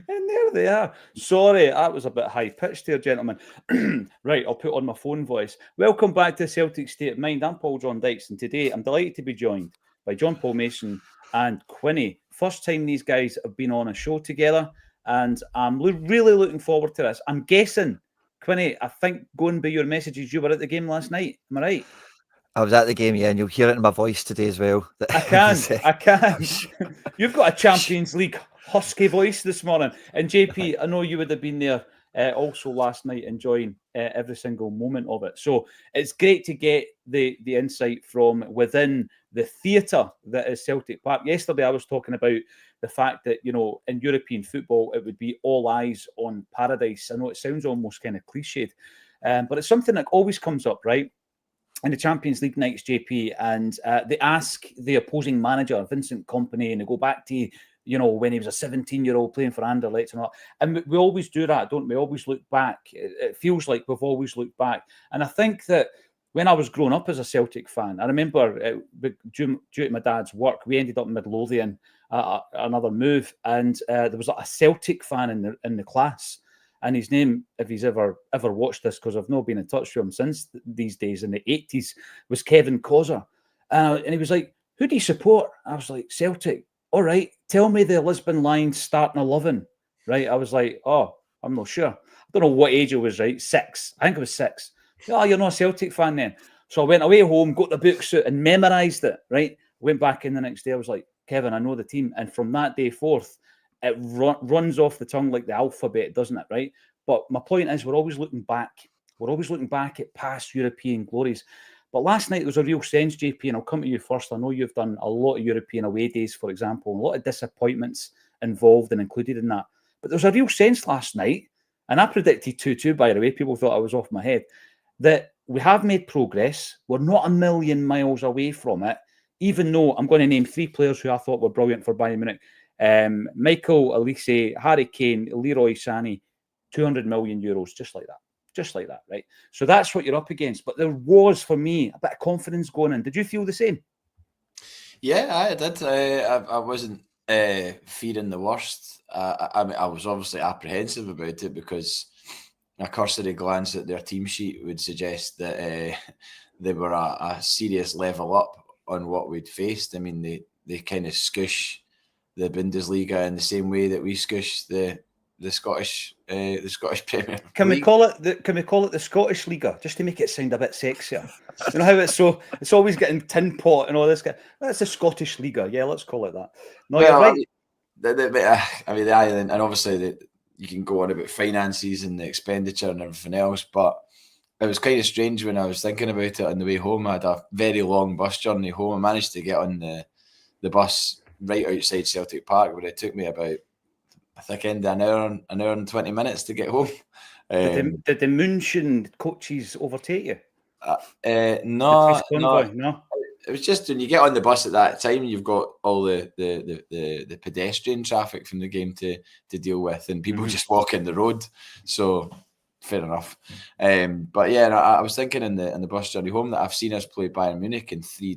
And there they are. Sorry, that was a bit high-pitched there, gentlemen. Right, I'll put on my phone voice. Welcome back to Celtic State of Mind. I'm Paul John Dykes, and today I'm delighted to be joined by John Paul Mason and Quinny. First time these guys have been on a show together, and I'm really looking forward to this. I'm guessing, Quinny, I think going by your messages, you were at the game last night. Am I right? I was at the game, yeah, and you'll hear it in my voice today as well. I can. You've got a Champions League husky voice this morning. And JP, I know you would have been there also last night enjoying every single moment of it. So it's great to get the insight from within the theatre that is Celtic Park. Yesterday, I was talking about the fact that, you know, in European football, it would be all eyes on paradise. I know it sounds almost kind of cliched, but it's something that always comes up, right? In the Champions League nights, JP, and they ask the opposing manager, Vincent Kompany, and they go back to, you know, when he was a 17-year-old playing for Anderlecht and all. And we always do that, don't we? Always look back. It feels like we've always looked back. And I think that when I was growing up as a Celtic fan, I remember due to my dad's work, we ended up in Midlothian, another move, and there was a Celtic fan in the class. And his name, if he's ever watched this, because I've not been in touch with him since these days in the 80s, was Kevin Causer. And he was like, who do you support? I was like, Celtic. All right, tell me the Lisbon Lions starting 11. Right? I was like, oh, I'm not sure. I don't know what age I was, right? 6. I think I was 6. Oh, you're not a Celtic fan then. So I went away home, got the books out and memorised it, right? Went back in the next day. I was like, Kevin, I know the team. And from that day forth, it runs off the tongue like the alphabet, doesn't it, right? But my point is, we're always looking back. We're always looking back at past European glories. But last night, there was a real sense, JP, and I'll come to you first. I know you've done a lot of European away days, for example, and a lot of disappointments involved and included in that. But there was a real sense last night, and I predicted 2-2, by the way. People thought I was off my head, that we have made progress. We're not a million miles away from it, even though I'm going to name 3 players who I thought were brilliant for Bayern Munich. Michael Olise, Harry Kane, Leroy Sané, 200 million euros, just like that, right? So that's what you're up against. But there was, for me, a bit of confidence going in. Did you feel the same? Yeah, I did. I wasn't fearing the worst. I mean, I was obviously apprehensive about it because a cursory glance at their team sheet would suggest that they were a serious level up on what we'd faced. I mean, they kind of scoosh the Bundesliga in the same way that we scoosh the Scottish Premier League. Can we call it the Scottish Liga, just to make it sound a bit sexier? You know how it's always getting tin pot and all this. That's the Scottish Liga. Yeah, let's call it that. No, well, you're right. I mean, and obviously you can go on about finances and the expenditure and everything else, but it was kind of strange when I was thinking about it on the way home. I had a very long bus journey home. I managed to get on the bus right outside Celtic Park, where it took me about, I think, an hour and 20 minutes to get home. Did the München coaches overtake you? No. It was just when you get on the bus at that time, you've got all the pedestrian traffic from the game to deal with, and people just walk in the road. So fair enough. But yeah, I was thinking in the bus journey home that I've seen us play Bayern Munich in 3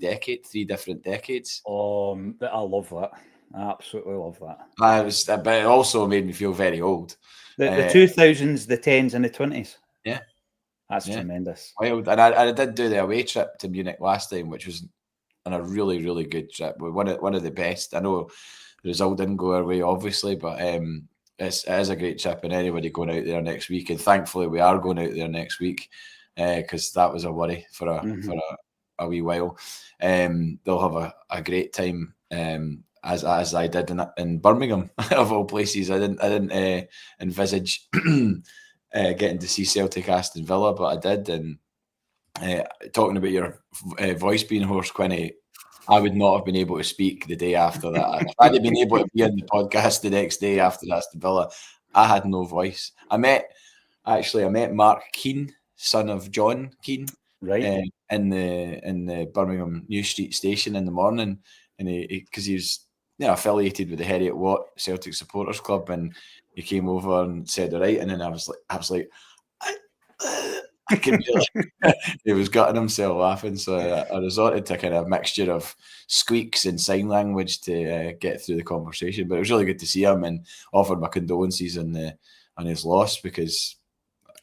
different decades. Oh, I love that. I absolutely love that. But it also made me feel very old. The 2000s, the 10s, and the 20s. Yeah, that's tremendous. Wild. And I did do the away trip to Munich last time, which was a really, really good trip. One of the best. I know the result didn't go our way, obviously, but it is a great trip, and anybody going out there next week, and thankfully we are going out there next week, because that was a worry for a wee while. They'll have a great time, as I did in Birmingham of all places. I didn't envisage getting to see Celtic Aston Villa, but I did. And talking about your voice being hoarse, Quinny, I would not have been able to speak the day after that. If I'd have been able to be on the podcast the next day after Aston Villa, I had no voice. I met Mark Keane, son of John Keane, right, in the Birmingham New Street station in the morning, and because he was affiliated with the Heriot Watt Celtic Supporters Club, and he came over and said all right, and then I was like, I could be he was gutting himself laughing. So I resorted to kind of a mixture of squeaks and sign language to get through the conversation. But it was really good to see him and offered my condolences on his loss because,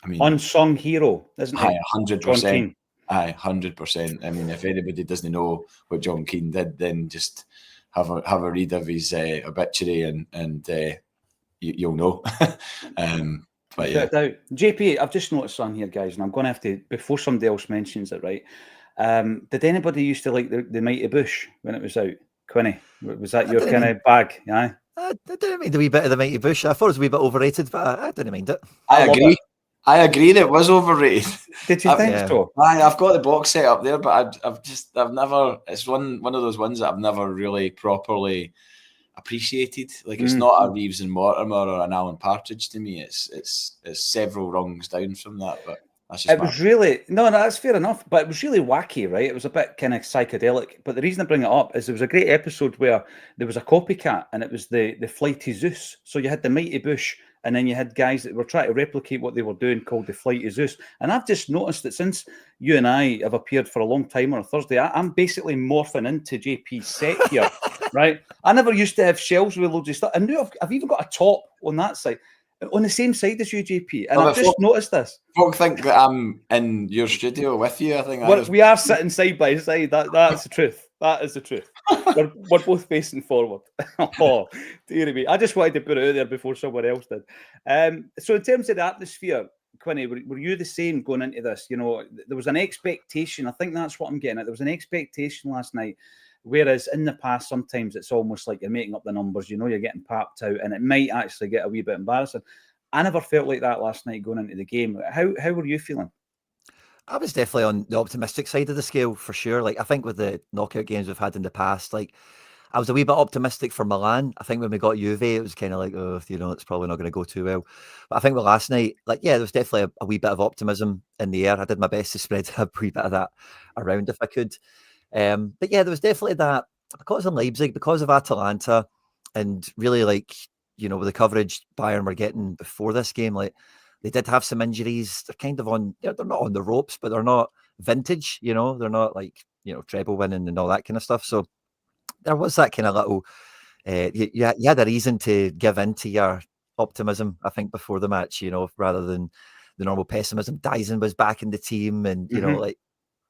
I mean, unsung hero, isn't he? 100%. 100%. I mean, if anybody doesn't know what John Keane did, then just have a read of his obituary and you'll know. But yeah. JP, I've just noticed on here, guys, and I'm going to have to, before somebody else mentions it, right? Did anybody used to like the Mighty Bush when it was out? Quinny, was that your kind of bag? Yeah. I didn't mind a wee bit of the Mighty Bush. I thought it was a wee bit overrated, but I didn't mind it. I agree. I agree that it was overrated. Did you think so? I've got the box set up there, but I've never. It's one of those ones that I've never really properly appreciated. Like it's not a Reeves and Mortimer or an Alan Partridge to me. It's several rungs down from that. But that's just was really no, that's fair enough. But it was really wacky, right? It was a bit kind of psychedelic. But the reason I bring it up is there was a great episode where there was a copycat, and it was the Flighty Zeus. So you had the Mighty Bush. And then you had guys that were trying to replicate what they were doing called the Flighty Zeus. And I've just noticed that since you and I have appeared for a long time on a Thursday, I'm basically morphing into JP's set here, right? I never used to have shelves with loads of stuff. And now I've even got a top on that side, on the same side as you, JP. And I've just noticed this. Folk think that I'm in your studio with you. I think we are sitting side by side. That's the truth. That is the truth. We're both facing forward. Oh, dear me. I just wanted to put it out there before someone else did. So in terms of the atmosphere, Quinny, were you the same going into this? You know, there was an expectation. I think that's what I'm getting at. There was an expectation last night, whereas in the past, sometimes it's almost like you're making up the numbers. You know, you're getting papped out, and it might actually get a wee bit embarrassing. I never felt like that last night going into the game. How were you feeling? I was definitely on the optimistic side of the scale for sure. Like I think with the knockout games we've had in the past, like I was a wee bit optimistic for Milan. I think when we got Juve, it was kind of like, oh, you know, it's probably not going to go too well. But I think with last night, like, yeah, there was definitely a wee bit of optimism in the air. I did my best to spread a wee bit of that around if I could. But yeah, there was definitely that because of Leipzig, because of Atalanta, and really like, you know, with the coverage Bayern were getting before this game, like, they did have some injuries. They're kind of on, they're not on the ropes, but they're not vintage, you know, they're not like, you know, treble winning and all that kind of stuff. So there was that kind of little, you had a reason to give in to your optimism, I think, before the match, you know, rather than the normal pessimism. Dyson was back in the team and, you know, like,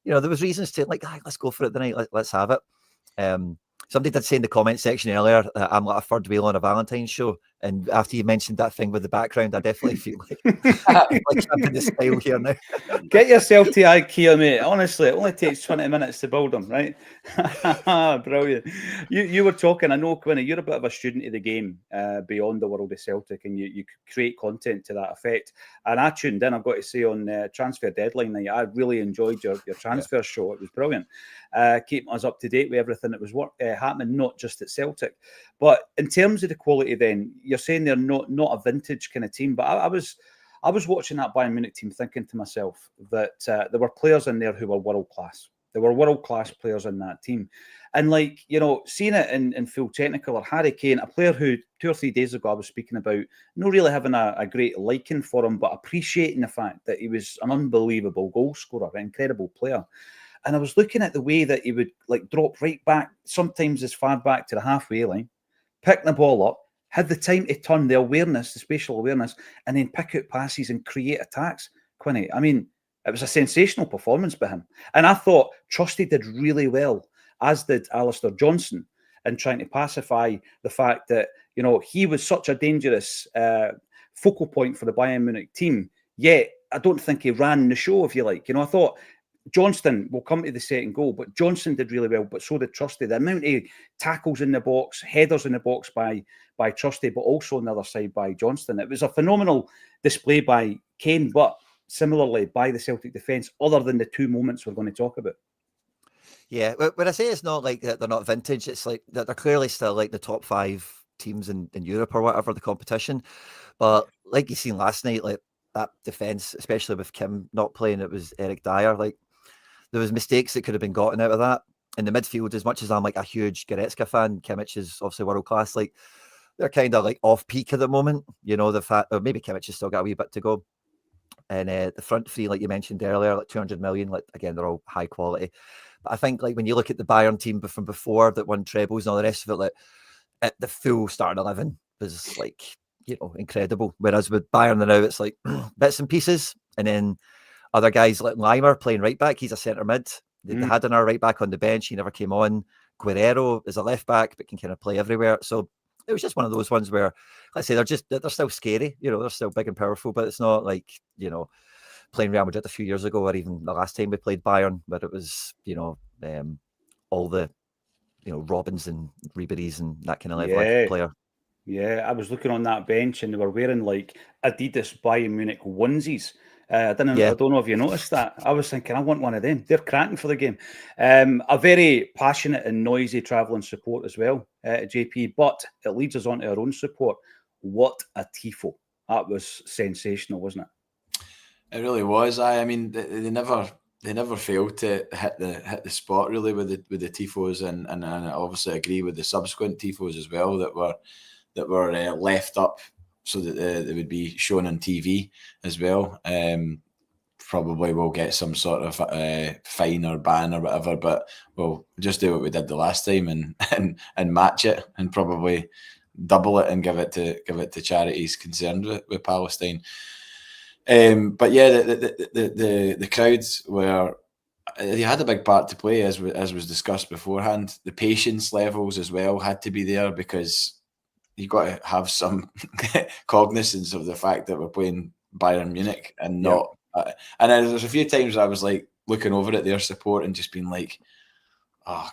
you know, there was reasons to like, let's go for it tonight. Let's have it. Somebody did say in the comment section earlier that I'm like a third wheel on a Valentine's show. And after you mentioned that thing with the background, I definitely feel like I'm in the style here now. Get yourself to IKEA, mate. Honestly, it only takes 20 minutes to build them, right? Brilliant. You were talking, I know, Quinny, you're a bit of a student of the game beyond the world of Celtic, and you create content to that effect. And I tuned in, I've got to say, on Transfer Deadline night. I really enjoyed your transfer show. It was brilliant. Keeping us up to date with everything that was happening, not just at Celtic. But in terms of the quality then, you're saying they're not a vintage kind of team, but I was watching that Bayern Munich team thinking to myself that there were players in there who were world class. There were world class players in that team. And like, you know, seeing it in full technical, or Harry Kane, a player who 2 or 3 days ago I was speaking about, not really having a great liking for him, but appreciating the fact that he was an unbelievable goal scorer, an incredible player. And I was looking at the way that he would like drop right back, sometimes as far back to the halfway line, pick the ball up, had the time to turn, the awareness, the spatial awareness, and then pick out passes and create attacks. Quinny, I mean, it was a sensational performance by him. And I thought Trusty did really well, as did Alistair Johnson, in trying to pacify the fact that, you know, he was such a dangerous focal point for the Bayern Munich team. Yet, I don't think he ran the show, if you like. You know, I thought Johnston will come to the second goal, but Johnson did really well, but so did Trusty. The amount of tackles in the box, headers in the box by Trusty, but also on the other side by Johnston. It was a phenomenal display by Kane, but similarly by the Celtic defence, other than the 2 moments we're going to talk about. Yeah, when I say it's not like that they're not vintage, it's like that they're clearly still like the top 5 teams in Europe or whatever, the competition. But like you seen last night, like that defence, especially with Kim not playing, it was Eric Dyer, like there was mistakes that could have been gotten out of that. In the midfield, as much as I'm like a huge Goretzka fan, Kimmich is obviously world class. Like they're kind of like off peak at the moment, you know, the fact, or maybe Kimmich has still got a wee bit to go. And the front three, like you mentioned earlier, like 200 million, like again, they're all high quality. But I think like when you look at the Bayern team from before that won trebles and all the rest of it, like the full starting 11 was like, incredible. Whereas with Bayern now, it's like bits and pieces. And then other guys like Leimer playing right back, he's a centre mid. They had another right back on the bench, he never came on. Guerrero is a left back, but can kind of play everywhere. So it was just one of those ones where, let's say, they're still scary, they're still big and powerful, but it's not like, playing Real Madrid a few years ago, or even the last time we played Bayern, where it was, all the, Robins and Ribery's and that kind of level of player. Yeah, I was looking on that bench and they were wearing like Adidas Bayern Munich onesies. I don't know if you noticed that. I was thinking, I want one of them. They're cracking for the game. A very passionate and noisy travelling support as well, JP, but it leads us on to our own support. What a Tifo. That was sensational, wasn't it? It really was. I mean, they never failed to hit the spot really with the Tifos, and I obviously agree with the subsequent Tifos as well that were left up so that they would be shown on TV as well. Probably we'll get some sort of fine or ban or whatever, but we'll just do what we did the last time and match it and probably double it and give it to charities concerned with Palestine. But yeah, the crowds they had a big part to play, as was discussed beforehand. The patience levels as well had to be there, because you got to have some cognizance of the fact that we're playing Bayern Munich and not. And there's a few times I was like looking over at their support and just being like, I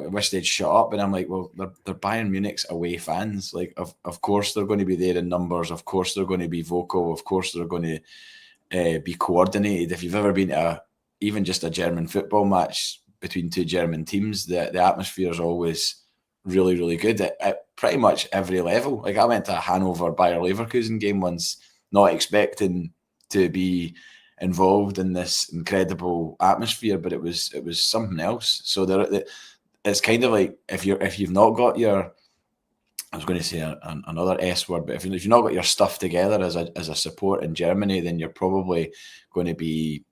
wish they'd shut up. And I'm like, well, they're Bayern Munich's away fans. Like, of course they're going to be there in numbers. Of course they're going to be vocal. Of course they're going to be coordinated. If you've ever been to even just a German football match between two German teams, the atmosphere is always really, really good at pretty much every level. Like, I went to a Hanover Bayer Leverkusen game once, not expecting to be involved in this incredible atmosphere, but it was something else. So it's kind of like if you've not got your, I was going to say another S word, but if you've not got your stuff together as a support in Germany, then you're probably going to be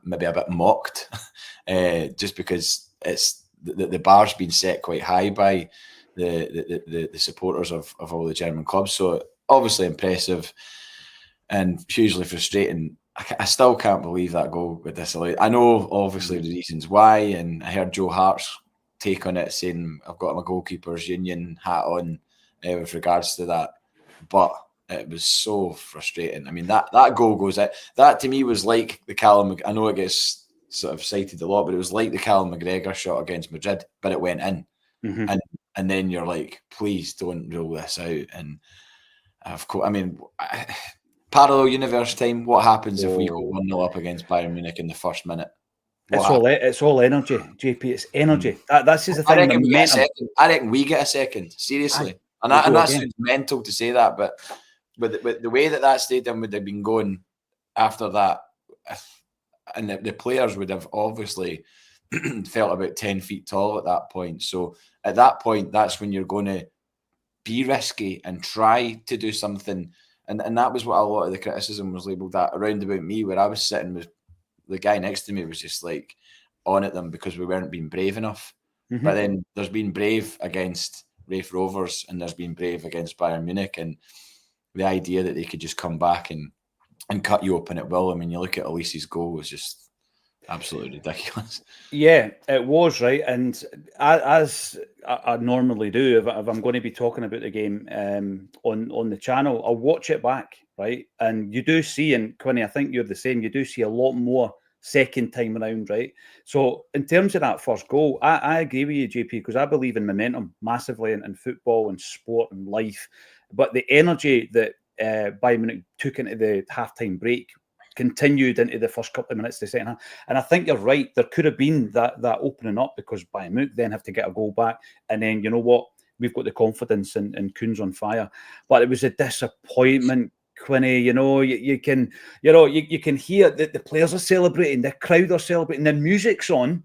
maybe a bit mocked, just because it's the bar's been set quite high by the supporters of all the German clubs. So obviously impressive and hugely frustrating. I still can't believe that goal with Disallowed. I know obviously the reasons why, and I heard Joe Hart's take on it, saying I've got my goalkeepers union hat on with regards to that, but it was so frustrating. I mean, that goal goes out. That to me was like the Callum. I know it gets sort of cited a lot, but it was like the Callum McGregor shot against Madrid, but it went in, and then you're like, please don't rule this out. And of course, I mean, parallel universe time. What happens if we go 1-0 up against Bayern Munich in the first minute? It's all energy, JP. It's energy. That's just the thing. I reckon we get a second. Seriously, and that sounds mental to say that, but with the way that stadium would have been going after that, and the players would have obviously felt about 10 feet tall at that point. So at that point, that's when you're going to be risky and try to do something. And that was what a lot of the criticism was labelled at around about me, where I was sitting with the guy next to me was just like on at them because we weren't being brave enough. But then there's been brave against Rafe Rovers and there's been brave against Bayern Munich, and the idea that they could just come back and cut you open at will. I mean, you look at Elise's goal, was just absolutely ridiculous. Yeah, it was, right. And as I normally do, if I'm going to be talking about the game on the channel, I'll watch it back, right? And you do see, and Quinny, I think you're the same, you do see a lot more second time around, right? So in terms of that first goal, I agree with you, JP, because I believe in momentum massively in football and sport and life. But the energy that Bayern Munich took into the halftime break continued into the first couple of minutes of the second half. And I think you're right. There could have been that opening up because Bayern Munich then have to get a goal back. And then, you know what? We've got the confidence in Kuhn's on fire. But it was a disappointment, Quinny. You know, you can hear that the players are celebrating, the crowd are celebrating, the music's on.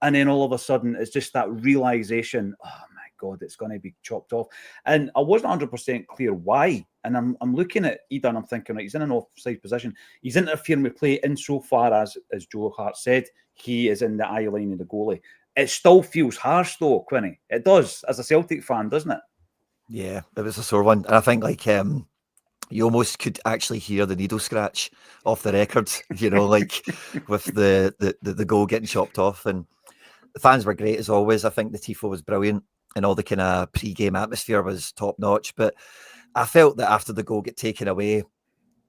And then all of a sudden, it's just that realization, oh my God, it's going to be chopped off. And I wasn't 100% clear why. And I'm looking at Ida and I'm thinking, right, he's in an offside position. He's interfering with play insofar as Joe Hart said, he is in the eye line of the goalie. It still feels harsh though, Quinny. It does, as a Celtic fan, doesn't it? Yeah, it was a sore one. And I think like you almost could actually hear the needle scratch off the record, you know, like with the goal getting chopped off. And the fans were great as always. I think the Tifo was brilliant and all the kind of pre-game atmosphere was top notch. But I felt that after the goal get taken away,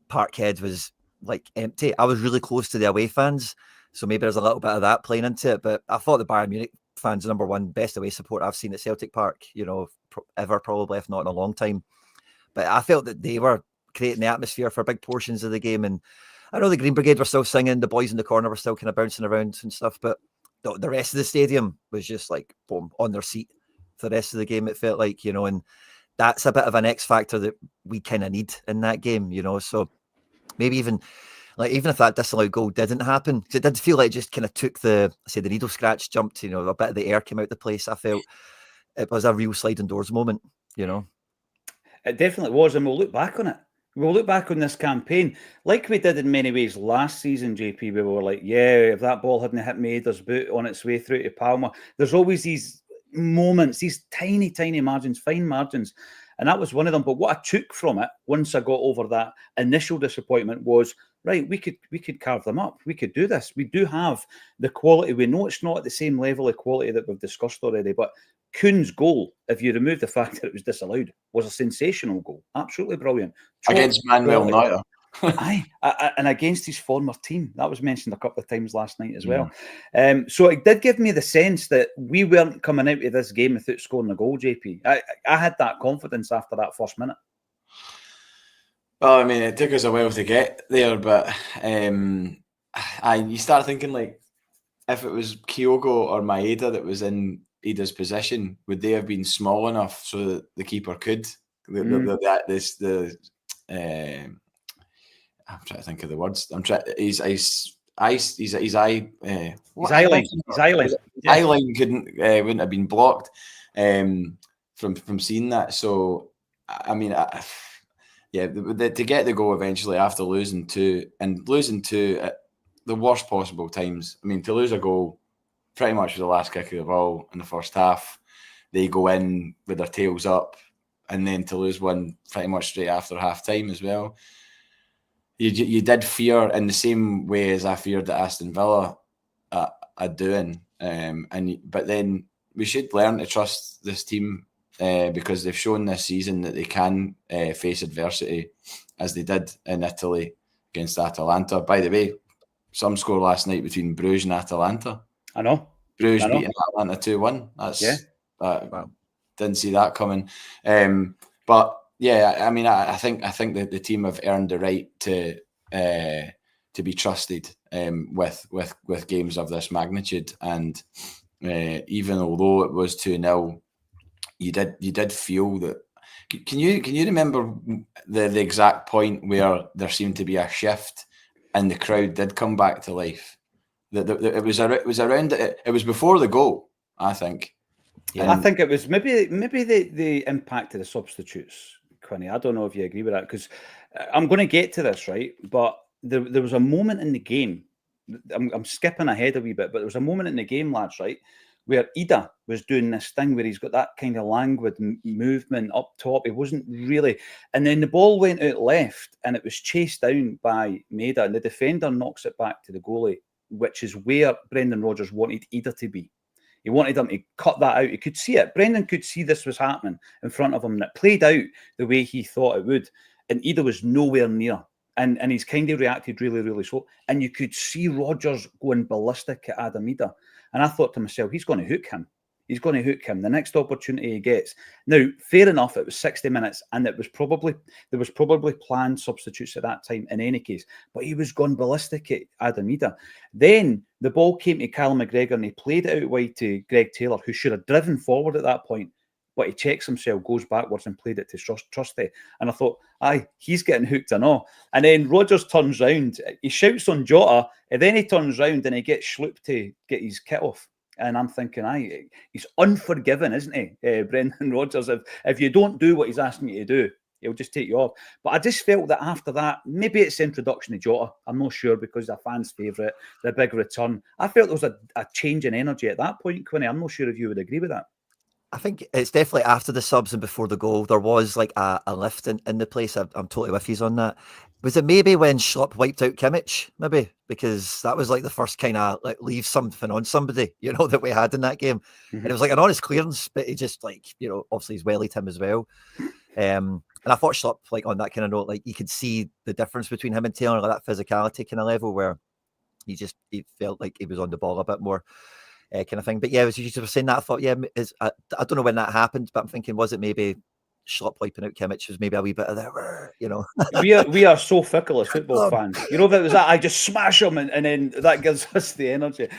Parkhead was like empty. I was really close to the away fans, so maybe there's a little bit of that playing into it. But I thought the Bayern Munich fans, number one, best away support I've seen at Celtic Park, you know, ever probably, if not in a long time. But I felt that they were creating the atmosphere for big portions of the game. And I know the Green Brigade were still singing, the boys in the corner were still kind of bouncing around and stuff, but the rest of the stadium was just like, boom, on their seat for the rest of the game, it felt like, you know, and that's a bit of an X factor that we kind of need in that game, you know. So maybe even if that disallowed goal didn't happen, because it did feel like it just kind of took the needle scratch, jumped, you know, a bit of the air came out the place. I felt it was a real sliding doors moment, you know. It definitely was, and we'll look back on it. We'll look back on this campaign like we did in many ways last season, JP, where we were like, yeah, if that ball hadn't hit Maeder's boot on its way through to Palmer, there's always these moments, these tiny, tiny margins, fine margins. And that was one of them. But what I took from it, once I got over that initial disappointment, was, right, we could carve them up. We could do this. We do have the quality. We know it's not at the same level of quality that we've discussed already, but Kuhn's goal, if you remove the fact that it was disallowed, was a sensational goal. Absolutely brilliant. Against Manuel Neuer. Aye, and against his former team. That was mentioned a couple of times last night as well. So it did give me the sense that we weren't coming out of this game without scoring a goal, JP. I had that confidence after that first minute. Well, I mean, it took us a while to get there, but you start thinking, like, if it was Kyogo or Maeda that was in Ida's position, would they have been small enough so that the keeper could? I'm trying to think of the words. His eye line wouldn't have been blocked from seeing that. So I mean, to get the goal eventually after losing two at the worst possible times. I mean, to lose a goal pretty much with the last kick of the ball in the first half, they go in with their tails up, and then to lose one pretty much straight after half time as well. You did fear in the same way as I feared that Aston Villa are doing, but then we should learn to trust this team because they've shown this season that they can face adversity, as they did in Italy against Atalanta. By the way, some score last night between Bruges and Atalanta. I know. Bruges beating Atalanta 2-1. Wow. Didn't see that coming. But yeah, I mean, I think that the team have earned the right to be trusted with games of this magnitude. And even although it was 2-0, you did feel that. Can you remember the exact point where there seemed to be a shift and the crowd did come back to life? It was before the goal, I think. Yeah, I think it was maybe the impact of the substitutes, Quinny. I don't know if you agree with that, because I'm going to get to this, right? But there was a moment in the game. I'm skipping ahead a wee bit, but there was a moment in the game, lads, right, where Ida was doing this thing where he's got that kind of languid movement up top. He wasn't really, and then the ball went out left, and it was chased down by Maeda, and the defender knocks it back to the goalie, which is where Brendan Rodgers wanted Ida to be. He wanted him to cut that out. He could see it. Brendan could see this was happening in front of him, and it played out the way he thought it would. And Ida was nowhere near. And he's kind of reacted really, really slow. And you could see Rodgers going ballistic at Adam Ida. And I thought to myself, he's going to hook him. He's going to hook him the next opportunity he gets. Now, fair enough, it was 60 minutes, and there was probably planned substitutes at that time in any case. But he was going ballistic at Adam Ida. Then the ball came to Callum McGregor, and he played it out wide to Greg Taylor, who should have driven forward at that point. But he checks himself, goes backwards, and played it to Trusty. And I thought, aye, he's getting hooked and all. And then Rodgers turns round, he shouts on Jota, and then he turns round and he gets Schlupp to get his kit off. And I'm thinking, he's unforgiving, isn't he, Brendan Rodgers? If you don't do what he's asking you to do, he'll just take you off. But I just felt that after that, maybe it's the introduction of Jota. I'm not sure, because the fans' favourite, the big return. I felt there was a change in energy at that point, Quinny. I'm not sure if you would agree with that. I think it's definitely after the subs and before the goal, there was like a lift in the place. I'm totally with you on that. Was it maybe when Schlupp wiped out Kimmich? Maybe, because that was like the first kind of like leave something on somebody, that we had in that game. And it was like an honest clearance, but he just obviously he's wellied him as well. And I thought Schlupp, like on that kind of note, like you could see the difference between him and Taylor, like that physicality kind of level where he felt like he was on the ball a bit more. Kind of thing. But yeah, as you were saying that, I thought, I don't know when that happened, but I'm thinking, was it maybe Schlupp wiping out Kimmich was maybe a wee bit of that, we are so fickle as football fans. If it was that, I just smash them and then that gives us the energy.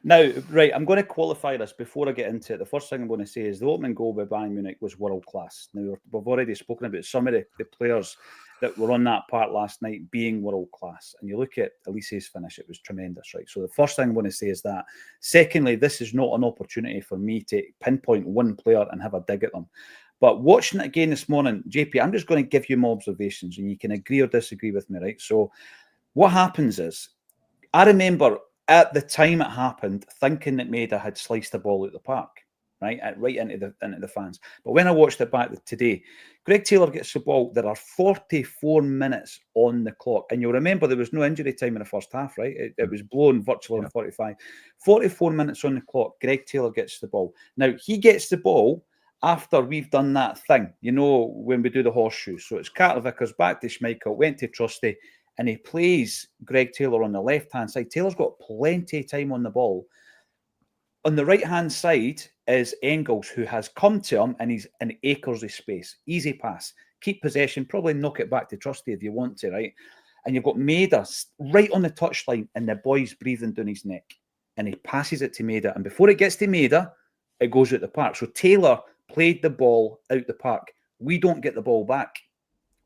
Now, right, I'm going to qualify this before I get into it. The first thing I'm going to say is the opening goal by Bayern Munich was world class. Now, we've already spoken about some of the players that were on that part last night being world class. And you look at Elise's finish, it was tremendous, right? So the first thing I'm going to say is that. Secondly, this is not an opportunity for me to pinpoint one player and have a dig at them. But watching it again this morning, JP, I'm just going to give you my observations and you can agree or disagree with me, right? So what happens is, I remember at the time it happened, thinking that Maida had sliced the ball out the park, right into the fans. But when I watched it back today, Greg Taylor gets the ball. There are 44 minutes on the clock. And you'll remember there was no injury time in the first half, right? It was blown virtually on 45. 44 minutes on the clock, Greg Taylor gets the ball. Now, he gets the ball after we've done that thing, when we do the horseshoe. So it's Carter Vickers back to Schmeichel, went to Trusty, and he plays Greg Taylor on the left-hand side. Taylor's got plenty of time on the ball. On the right-hand side is Engels, who has come to him, and he's in acres of space. Easy pass. Keep possession. Probably knock it back to Trusty if you want to, right? And you've got Maida right on the touchline, and the boy's breathing down his neck. And he passes it to Maida. And before it gets to Maida, it goes out the park. So Taylor played the ball out the park. We don't get the ball back.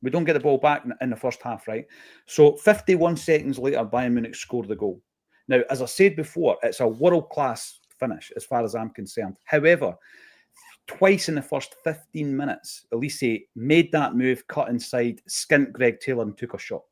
We don't get the ball back in the first half, right? So 51 seconds later, Bayern Munich scored the goal. Now, as I said before, it's a world-class finish as far as I'm concerned. However, twice in the first 15 minutes, Elise made that move, cut inside, skint Greg Taylor and took a shot.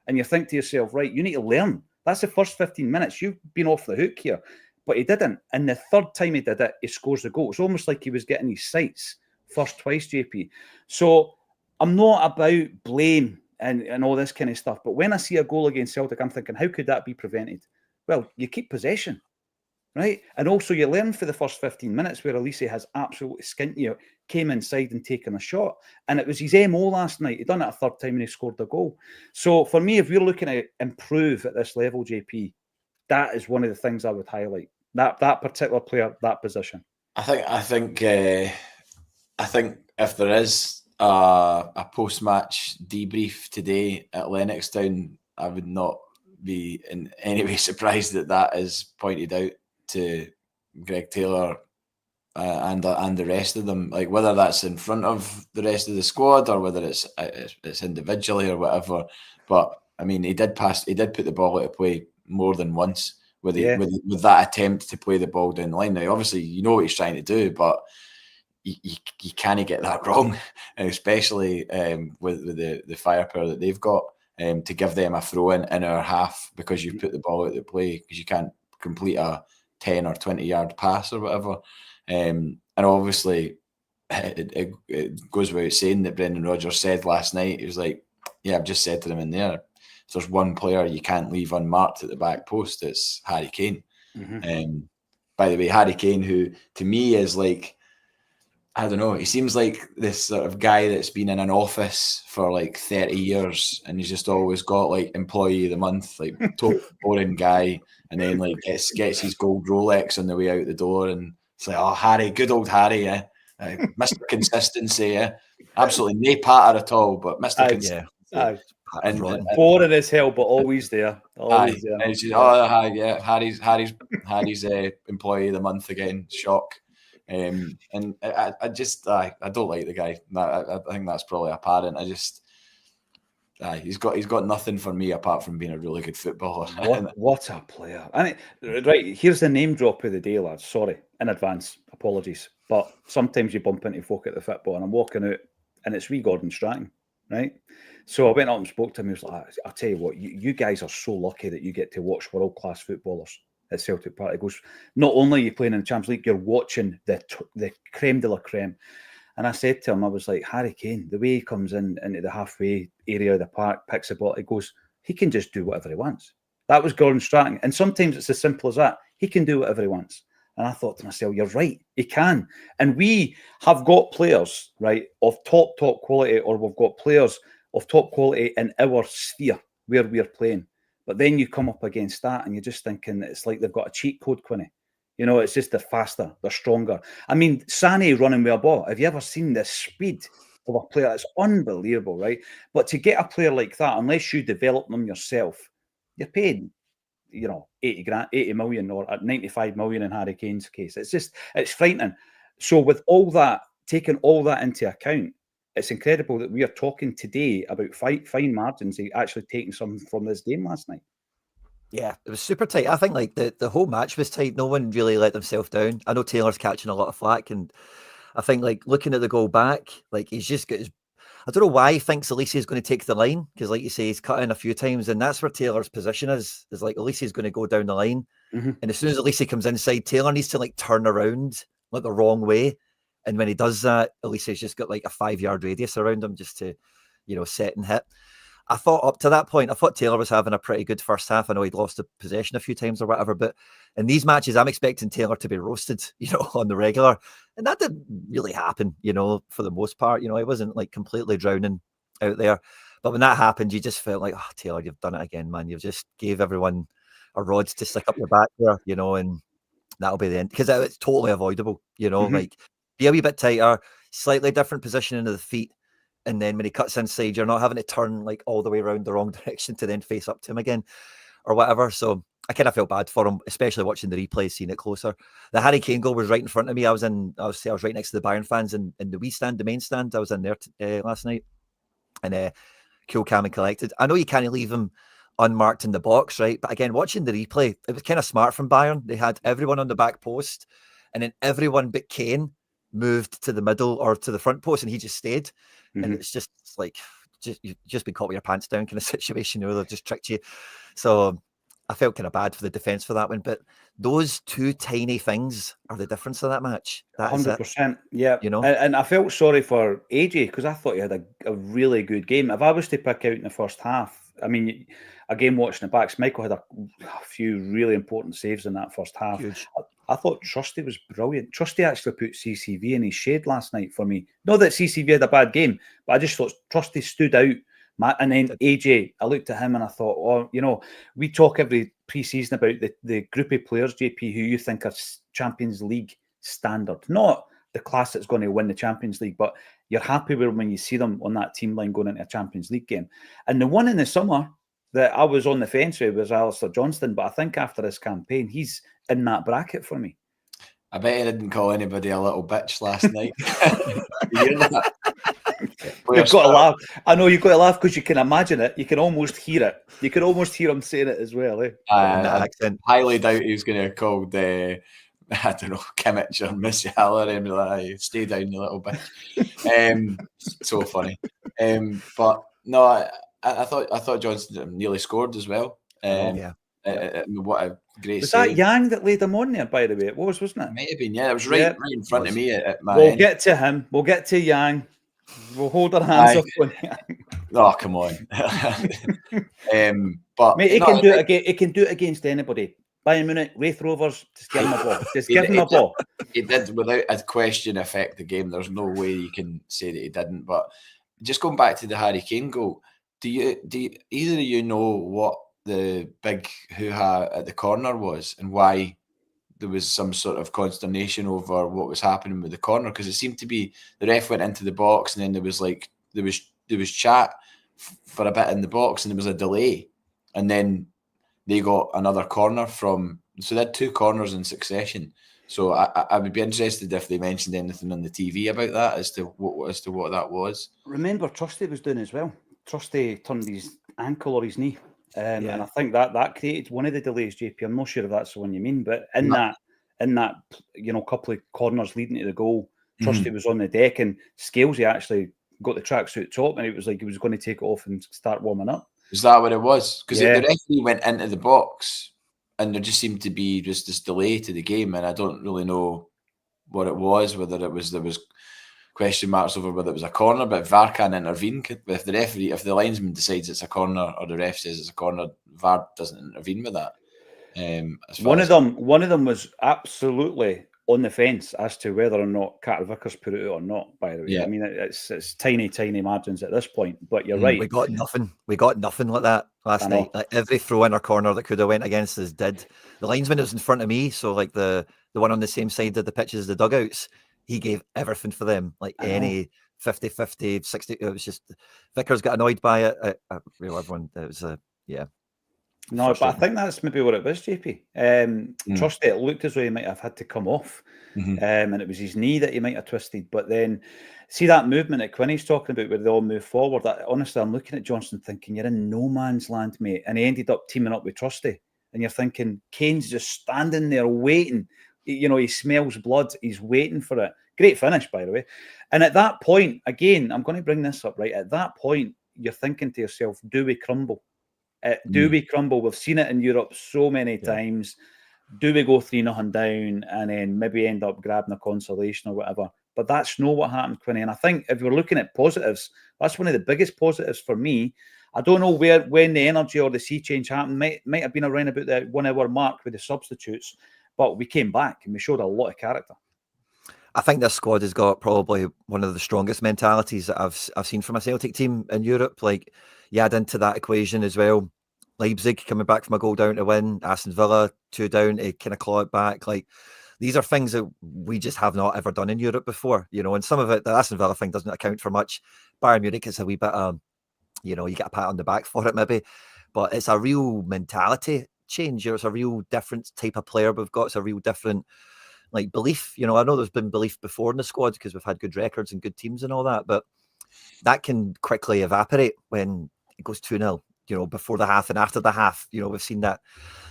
And you think to yourself, right, you need to learn. That's the first 15 minutes. You've been off the hook here. But he didn't. And the third time he did it, he scores the goal. It's almost like he was getting his sights first twice, JP. So I'm not about blame and all this kind of stuff. But when I see a goal against Celtic, I'm thinking, how could that be prevented? Well, you keep possession, right? And also you learn for the first 15 minutes where Elise has absolutely skint you, came inside and taken a shot. And it was his MO last night. He done it a third time and he scored the goal. So for me, if we're looking to improve at this level, JP, that is one of the things I would highlight. That particular player, that position. I think if there is a post-match debrief today at Lennoxtown, I would not be in any way surprised that is pointed out to Greg Taylor and the rest of them. Like whether that's in front of the rest of the squad or whether it's individually or whatever. But I mean, he did put the ball out of play more than once with that attempt to play the ball down the line. Now, obviously, you know what he's trying to do, but you can't get that wrong, and especially with the firepower that they've got to give them a throw in our half because you put the ball out of play because you can't complete a 10 or 20 yard pass or whatever. And obviously, it goes without saying that Brendan Rodgers said last night, he was like, yeah, I've just said to them in there, if there's one player you can't leave unmarked at the back post, it's Harry Kane. Mm-hmm. By the way, Harry Kane, who to me is like, I don't know, he seems like this sort of guy that's been in an office for like 30 years and he's just always got like employee of the month, like totally boring guy, and then like gets his gold Rolex on the way out the door, and it's like, oh, Harry, good old Harry, yeah. Mr. Consistency, yeah. Absolutely no patter at all, but Mr. Consistency. And boring as hell, but always there. Always there. And just, Harry's employee of the month again. Shock. And I don't like the guy. I think that's probably apparent. he's got nothing for me apart from being a really good footballer. What a player! And right, here's the name drop of the day, lads. Sorry in advance, apologies. But sometimes you bump into folk at the football, and I'm walking out, and it's wee Gordon Stratton, right? So I went up and spoke to him. He was like, "I'll tell you what, you guys are so lucky that you get to watch world class footballers at Celtic Park." He goes, "Not only are you playing in the Champions League, you're watching the creme de la creme." And I said to him, I was like, Harry Kane, the way he comes into the halfway area of the park, picks the ball, he goes, he can just do whatever he wants. That was Gordon Stratton. And sometimes it's as simple as that. He can do whatever he wants. And I thought to myself, you're right, he can. And we have got players, right, of top quality, or we've got players of top quality in our sphere where we're playing. But then you come up against that and you're just thinking it's like they've got a cheat code, Quinny. You know, it's just they're faster, they're stronger. I mean, Sané running with a ball. Have you ever seen the speed of a player? It's unbelievable, right? But to get a player like that, unless you develop them yourself, you're paid, 80 million or 95 million in Harry Kane's case. It's frightening. So with all that, taking all that into account, it's incredible that we are talking today about fine margins, actually taking something from this game last night. Yeah, it was super tight. I think like the whole match was tight. No one really let themselves down. I know Taylor's catching a lot of flack, and I think like looking at the goal back, like he's just got his. I don't know why he thinks Elise is going to take the line, because like you say, he's cut in a few times, and that's where Taylor's position is like Elise is going to go down the line, and as soon as Elise comes inside, Taylor needs to like turn around like the wrong way, and when he does that, Elise's just got like a 5-yard radius around him just to, set and hit. I thought up to that point, I thought Taylor was having a pretty good first half. I know he'd lost the possession a few times or whatever, but in these matches, I'm expecting Taylor to be roasted, on the regular. And that didn't really happen, for the most part. He wasn't like completely drowning out there. But when that happened, you just felt like, oh, Taylor, you've done it again, man. You've just gave everyone a rod to stick up your back there, and that'll be the end. Because it's totally avoidable, like be a wee bit tighter, slightly different positioning of the feet. And then when he cuts inside, you're not having to turn like all the way around the wrong direction to then face up to him again or whatever. So I kind of felt bad for him, especially watching the replay, seeing it closer. The Harry Kane goal was right in front of me. I was right next to the Bayern fans in the wee stand, the main stand. I was in there last night, and cool, calm and collected. I know you can't leave him unmarked in the box, right? But again, watching the replay, it was kind of smart from Bayern. They had everyone on the back post, and then everyone but Kane moved to the middle or to the front post, and he just stayed. And it's just like you've just been caught with your pants down kind of situation. They've just tricked you. So I felt kind of bad for the defense for that one. But those two tiny things are the difference of that match. 100%. Yeah. And I felt sorry for AJ because I thought he had a really good game. If I was to pick out in the first half, I mean, again, watching the backs, Michael had a few really important saves in that first half. Huge. I thought Trusty was brilliant. Trusty actually put CCV in his shade last night for me. Not that CCV had a bad game, but I just thought Trusty stood out. And then AJ, I looked at him and I thought, we talk every pre-season about the group of players, JP, who you think are Champions League standard. Not the class that's going to win the Champions League, but you're happy with when you see them on that team line going into a Champions League game. And the one in the summer that I was on the fence with was Alistair Johnston, but I think after this campaign, he's in that bracket for me. I bet he didn't call anybody a little bitch last night. You hear that? You've got to laugh. I know you've got to laugh because you can imagine it. You can almost hear it. You can almost hear him saying it as well. I highly doubt he was going to have called, I don't know, Kimmich or Musiala and be like, stay down, you little bitch. So funny. But no, I thought Johnson nearly scored as well. What a great was save. That Yang that laid him on there, by the way? It was, wasn't it? Might have been, yeah. It was right in front of me at my We'll end. get to him. We'll get to Yang. We'll hold our hands up on Yang. Oh, come on. But mate, he can do it again. He can do it against anybody. Bayern Munich, Wraith Rovers, just give him a ball. Just give him a ball. He did, without a question, affect the game. There's no way you can say that he didn't. But just going back to the Harry Kane goal, do either of you know what the big hoo-ha at the corner was and why there was some sort of consternation over what was happening with the corner? Because it seemed to be the ref went into the box and then there was chat for a bit in the box and there was a delay, and then they got another corner so they had two corners in succession. So I would be interested if they mentioned anything on the TV about that as to what that was. Remember, Trusty was doing as well. Trusty turned his ankle or his knee. And I think that created one of the delays, JP. I'm not sure if that's the one you mean, but in that couple of corners leading to the goal, Trusty was on the deck, and Scalesy actually got the tracksuit top, and it was like he was going to take it off and start warming up. Is that what it was? Because the referee went into the box, and there just seemed to be just this delay to the game, and I don't really know what it was. Whether there was question marks over whether it was a corner, but VAR can intervene. If the linesman decides it's a corner or the ref says it's a corner, VAR doesn't intervene with that. One of them was absolutely on the fence as to whether or not Carter Vickers put it out or not. By the way, I mean it's tiny margins at this point. But you're right. We got nothing like that last night. Like every throw in or corner that could have went against us did. The linesman was in front of me, so like the one on the same side of the pitch as the dugouts. He gave everything for them, like any 50-50, 60. It was just Vickers got annoyed by it. Everyone, it was No, but I think that's maybe what it was, JP. Trusty, it looked as though he might have had to come off, and it was his knee that he might have twisted. But then, see that movement that Quinny's talking about where they all move forward. Honestly, I'm looking at Johnson thinking, you're in no man's land, mate. And he ended up teaming up with Trusty. And you're thinking, Kane's just standing there waiting. He smells blood. He's waiting for it. Great finish, by the way. And at that point, again, I'm going to bring this up, right? At that point, you're thinking to yourself, do we crumble? Do we crumble? We've seen it in Europe so many times. Do we go 3-0 down and then maybe end up grabbing a consolation or whatever? But that's not what happened, Quinny. And I think if we're looking at positives, that's one of the biggest positives for me. I don't know when the energy or the sea change happened. Might have been around about the 1 hour mark with the substitutes. But we came back and we showed a lot of character. I think this squad has got probably one of the strongest mentalities that I've seen from a Celtic team in Europe. Like, you add into that equation as well, Leipzig coming back from a goal down to win, Aston Villa 2 down to kind of claw it back. Like, these are things that we just have not ever done in Europe before, and some of it, the Aston Villa thing doesn't account for much. Bayern Munich is a wee bit, you get a pat on the back for it maybe, but it's a real mentality change. It's a real different type of player we've got. It's a real different belief. I know there's been belief before in the squad because we've had good records and good teams and all that, but that can quickly evaporate when it goes 2-0, before the half and after the half. We've seen that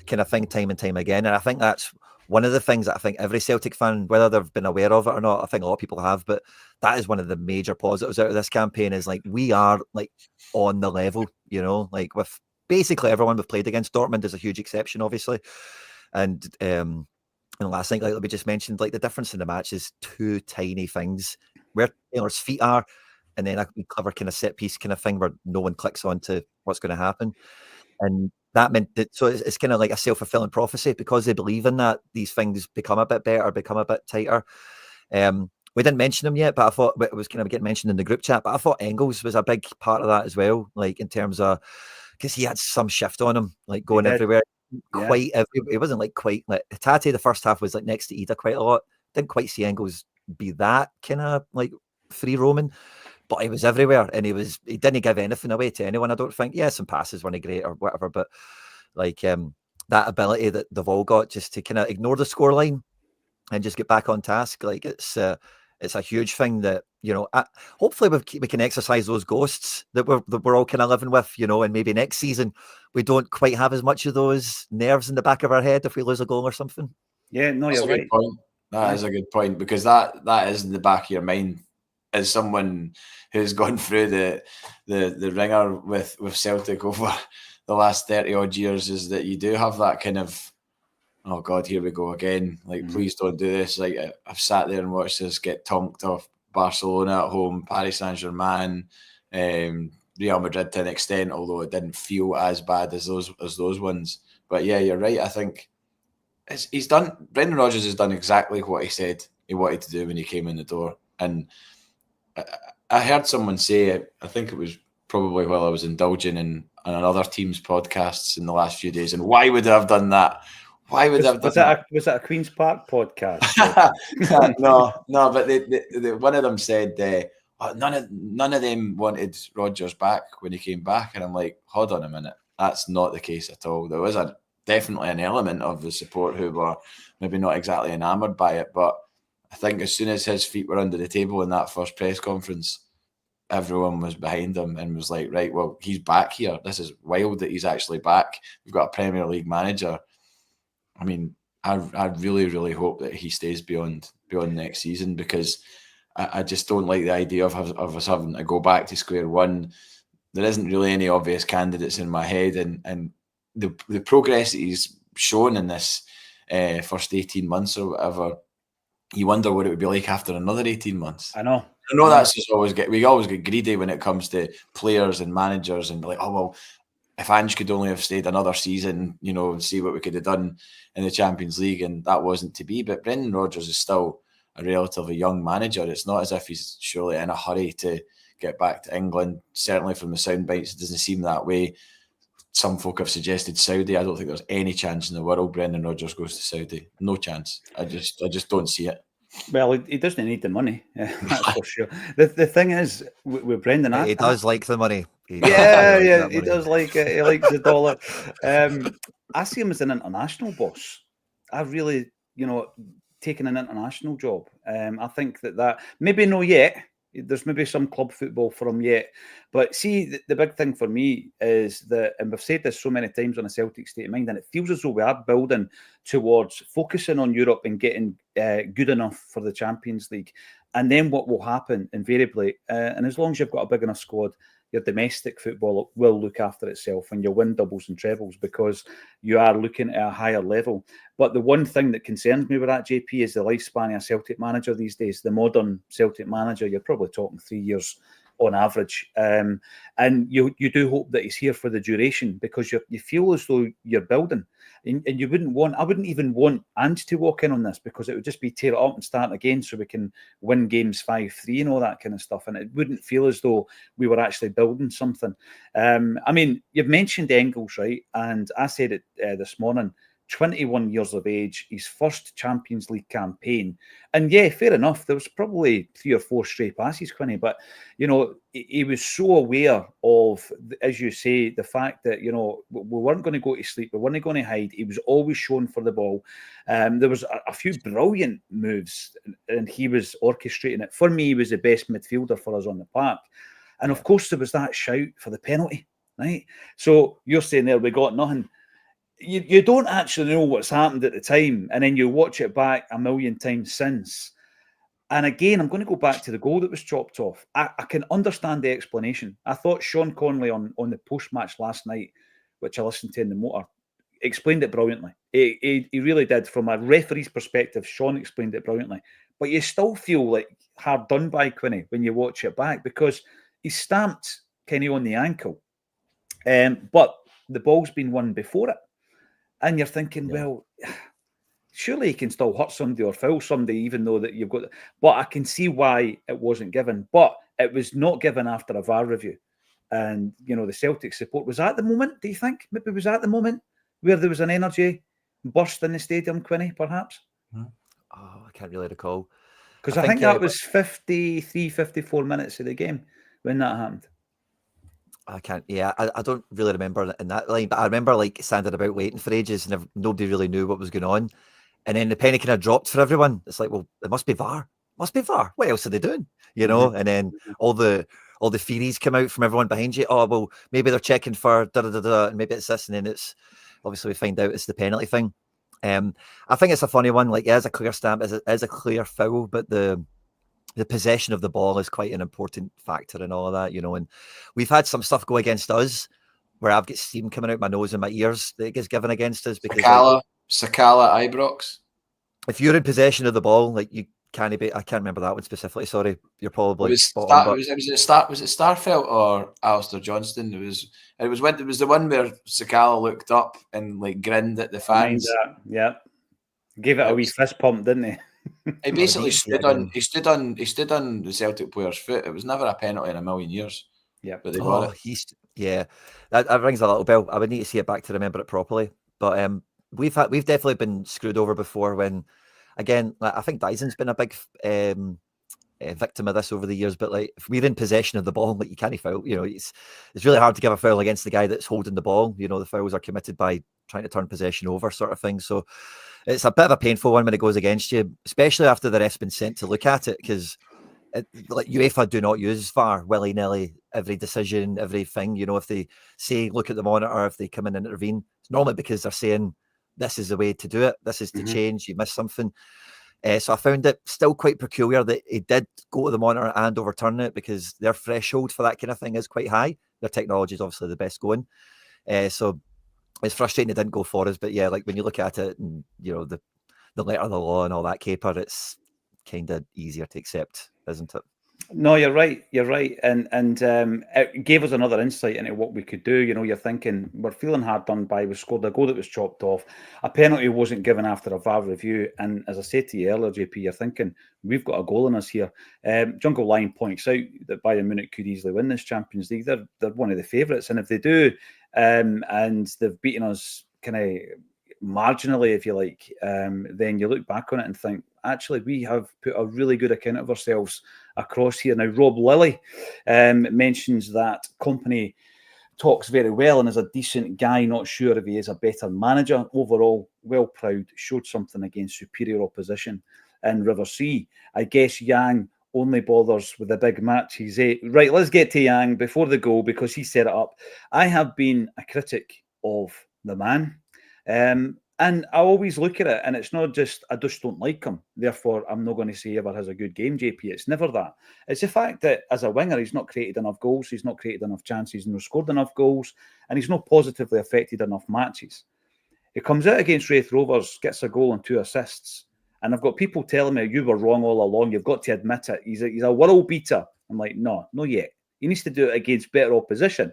kind of thing time and time again. And I think that's one of the things that I think every Celtic fan, whether they've been aware of it or not, I think a lot of people have, but that is one of the major positives out of this campaign is we are on the level, with basically everyone we've played against. Dortmund is a huge exception, obviously. And last night, like we just mentioned, the difference in the match is 2 tiny things. Where Taylor's feet are, and then a clever kind of set piece kind of thing where no one clicks on to what's going to happen. And that meant that, so it's kind of like a self-fulfilling prophecy because they believe in that. These things become a bit better, become a bit tighter. We didn't mention him yet, but I thought it was kind of getting mentioned in the group chat. But I thought Engels was a big part of that as well, in terms of, because he had some shift on him, going everywhere. It wasn't quite Tate. The first half was next to Ida quite a lot. Didn't quite see Engels be that kind of free roaming, but he was everywhere, and he didn't give anything away to anyone. I don't think. Yeah, some passes weren't great or whatever, but that ability that they've all got just to kind of ignore the scoreline and just get back on task. It's a huge thing that, hopefully we can exercise those ghosts that we're all kind of living with, and maybe next season we don't quite have as much of those nerves in the back of our head if we lose a goal or something. Yeah, no, that's you're right. That is a good point, because that is in the back of your mind as someone who's gone through the ringer with Celtic over the last 30 odd years, is that you do have that kind of, oh God, here we go again. Please don't do this. I've sat there and watched this get tonked off Barcelona at home, Paris Saint-Germain, Real Madrid to an extent, although it didn't feel as bad as those ones. But yeah, you're right. I think Brendan Rodgers has done exactly what he said he wanted to do when he came in the door. And I heard someone say, I think it was probably while I was indulging in another team's podcasts in the last few days, and why would I have done that? Why would I have done that? Was that a Queen's Park podcast? No, but one of them said none of them wanted Rodgers back when he came back, and I'm like, hold on a minute, that's not the case at all. There was definitely an element of the support who were maybe not exactly enamoured by it, but I think as soon as his feet were under the table in that first press conference, everyone was behind him and was like, right, well, he's back here. This is wild that he's actually back. We've got a Premier League manager. I mean, I really, really hope that he stays beyond next season, because I just don't like the idea of us having to go back to square one. There isn't really any obvious candidates in my head, and the progress that he's shown in this first 18 months or whatever, you wonder what it would be like after another 18 months. I know that's just we always get greedy when it comes to players and managers, and be like, oh well, if Ange could only have stayed another season, and see what we could have done in the Champions League, and that wasn't to be. But Brendan Rodgers is still a relatively young manager. It's not as if he's surely in a hurry to get back to England. Certainly from the sound bites, it doesn't seem that way. Some folk have suggested Saudi. I don't think there's any chance in the world Brendan Rodgers goes to Saudi. No chance. I just don't see it. Well, he doesn't need the money, that's for sure. The thing is, with Brendan, he does like the money. He does like it. He likes the dollar. I see him as an international boss. I really, taking an international job. I think that maybe not yet. There's maybe some club football for him yet. But see, the big thing for me is that, and we've said this so many times on a Celtic State of Mind, and it feels as though we are building towards focusing on Europe and getting good enough for the Champions League. And then what will happen invariably, and as long as you've got a big enough squad, your domestic football will look after itself and you'll win doubles and trebles because you are looking at a higher level. But the one thing that concerns me with that, JP, is the lifespan of a Celtic manager these days. The modern Celtic manager, you're probably talking 3 years on average. And you do hope that he's here for the duration, because you feel as though you're building. And I wouldn't even want Ange to walk in on this, because it would just be tear it up and start again so we can win games 5-3 and all that kind of stuff. And it wouldn't feel as though we were actually building something. I mean, you've mentioned Engels, right? And I said it this morning, 21 years of age, his first Champions League campaign. And yeah, fair enough, there was probably 3 or 4 stray passes, Quinny, but, he was so aware of, as you say, the fact that, we weren't going to go to sleep, we weren't going to hide. He was always shown for the ball. There was a few brilliant moves, and he was orchestrating it. For me, he was the best midfielder for us on the park. And of course, there was that shout for the penalty, right? So you're saying there, we got nothing. You don't actually know what's happened at the time, and then you watch it back a million times since. And again, I'm going to go back to the goal that was chopped off. I can understand the explanation. I thought Sean Conley on the post-match last night, which I listened to in the motor, explained it brilliantly. He really did. From a referee's perspective, Sean explained it brilliantly. But you still feel like hard done by Quinny when you watch it back, because he stamped Kenny on the ankle. But the ball's been won before it. And you're thinking, well, surely he can still hurt somebody or foul somebody, even though that you've got. But I can see why it wasn't given. But it was not given after a VAR review. And, the Celtic support was at the moment, do you think? Maybe it was at the moment where there was an energy burst in the stadium, Quinny, perhaps? Oh, I can't really recall. Because I think that was 53, 54 minutes of the game when that happened. I can't. Yeah, I don't really remember in that line, but I remember standing about waiting for ages, and nobody really knew what was going on. And then the penny kind of dropped for everyone. It's like, well, it must be VAR. Must be VAR. What else are they doing? Mm-hmm. And then all the theories come out from everyone behind you. Oh, well, maybe they're checking for da-da-da-da, and maybe it's this, and then it's obviously we find out it's the penalty thing. I think it's a funny one. It is a clear stamp, it is a clear foul, but the possession of the ball is quite an important factor in all of that, and we've had some stuff go against us where I've got steam coming out my nose and my ears that gets given against us because Sakala Ibrox. If you're in possession of the ball, you can't be. I can't remember that one specifically. Sorry, you're probably was it Starfelt or Alistair Johnston? It was the one where Sakala looked up and grinned at the fans. Yeah, gave it a wee fist pump, didn't he? He basically stood on the Celtic player's foot. It was never a penalty in a million years. Yeah, but they got it. That rings a little bell. I would need to see it back to remember it properly. But we've definitely been screwed over before. When again, I think Dyson's been a big victim of this over the years. But if we're in possession of the ball, you can't foul. It's really hard to give a foul against the guy that's holding the ball. The fouls are committed by trying to turn possession over, sort of thing. So it's a bit of a painful one when it goes against you, especially after the ref's been sent to look at it, because like UEFA do not use VAR willy-nilly, every decision, everything. You know, if they say, look at the monitor, if they come in and intervene, it's normally because they're saying, this is the way to do it. This is to change. You missed something. So I found it still quite peculiar that he did go to the monitor and overturn it, because their threshold for that kind of thing is quite high. Their technology is obviously the best going. So it's frustrating it didn't go for us. But yeah, like when you look at it and, you know, the letter of the law and all that caper, it's kind of easier to accept, isn't it? No, you're right. You're right, and it gave us another insight into what we could do. You know, you're thinking we're feeling hard done by. We scored a goal that was chopped off. A penalty wasn't given after a VAR review, and as I said to you earlier, JP, you're thinking we've got a goal in us here. Jungle Line points out that Bayern Munich could easily win this Champions League. They're one of the favourites, and if they do, and they've beaten us kind of marginally, if you like, then you look back on it and think, actually, we have put a really good account of ourselves across here. Now, Rob Lilly mentions that Company talks very well and is a decent guy, not sure if he is a better manager. Overall, well proud, showed something against superior opposition in River Sea. I guess Yang only bothers with the big match he's at. Right, let's get to Yang before the goal, because he set it up. I have been a critic of the man. And I always look at it, and it's not just, I just don't like him, therefore I'm not going to say he ever has a good game, JP. It's never that. It's the fact that as a winger, he's not created enough goals, he's not created enough chances, he's not scored enough goals, and he's not positively affected enough matches. He comes out against Wraith Rovers, gets a goal and 2 assists, and I've got people telling me, you were wrong all along, you've got to admit it, he's a world beater. I'm like, no, not yet. He needs to do it against better opposition.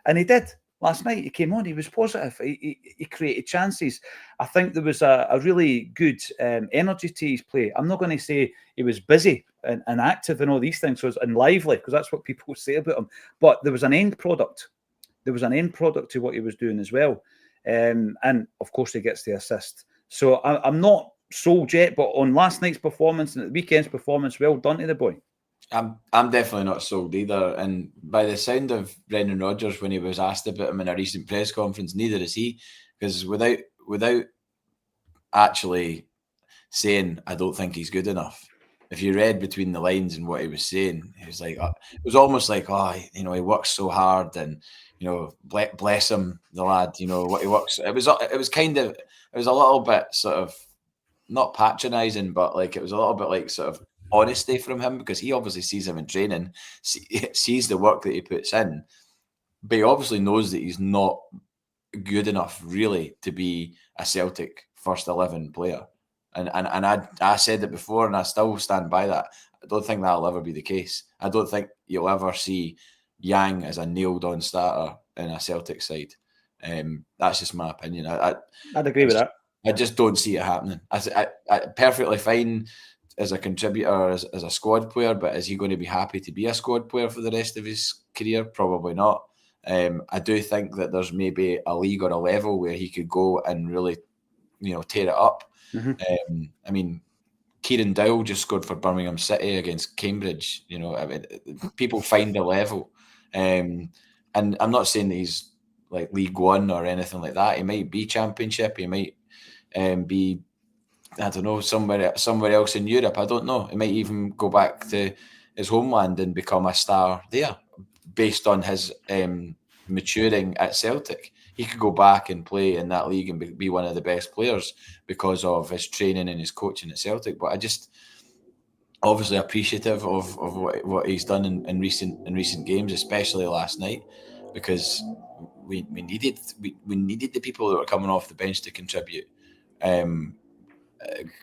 And he did. Last night, he came on, he was positive, he created chances. I think there was a really good energy to his play. I'm not going to say he was busy and active and all these things, and lively, because that's what people say about him. But there was an end product. There was an end product to what he was doing as well. And, of course, he gets the assist. So I'm not sold yet, but on last night's performance and the weekend's performance, well done to the boy. I'm definitely not sold either. And by the sound of Brendan Rodgers, when he was asked about him in a recent press conference, neither is he. Because without actually saying, I don't think he's good enough, if you read between the lines and what he was saying, he was like, it was almost like, he works so hard, and bless him, the lad, what he works. It was a little bit sort of not patronising, but like it was a little bit like sort of honesty from him, because he obviously sees him in training, sees the work that he puts in, but he obviously knows that he's not good enough really to be a Celtic first 11 player. And I said it before, and I still stand by that. I don't think that'll ever be the case. I don't think you'll ever see Yang as a nailed-on starter in a Celtic side. That's just my opinion. I'd agree with that. I just don't see it happening. I perfectly fine as a contributor, as a squad player, but is he going to be happy to be a squad player for the rest of his career? Probably not. I do think that there's maybe a league or a level where he could go and really, tear it up. Mm-hmm. I mean, Kieran Dowell just scored for Birmingham City against Cambridge. People find a level. And I'm not saying that he's like League One or anything like that. He might be Championship. He might be, I don't know, somewhere else in Europe. I don't know. He might even go back to his homeland and become a star there, based on his maturing at Celtic. He could go back and play in that league and be one of the best players because of his training and his coaching at Celtic. But I just obviously appreciative of what he's done in recent games, especially last night, because we needed the people that were coming off the bench to contribute.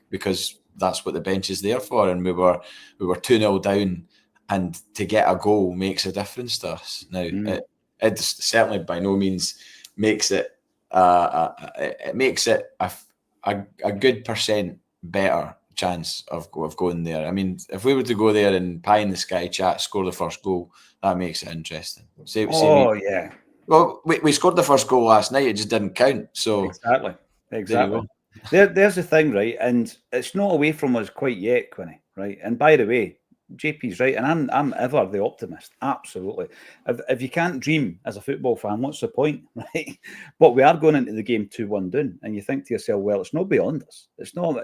Because that's what the bench is there for, and we were 2-0 down, and to get a goal makes a difference to us. Now, it certainly by no means makes it it makes it a good percent better chance of going there. I mean, if we were to go there and pie in the sky chat, score the first goal, that makes it interesting. Yeah. Well, we scored the first goal last night. It just didn't count. So exactly. There's the thing, right? And it's not away from us quite yet, Quinny, right? And by the way, JP's right, and I'm ever the optimist. Absolutely. If you can't dream as a football fan, what's the point, right? But we are going into the game 2-1 down, and you think to yourself, well, it's not beyond us. It's not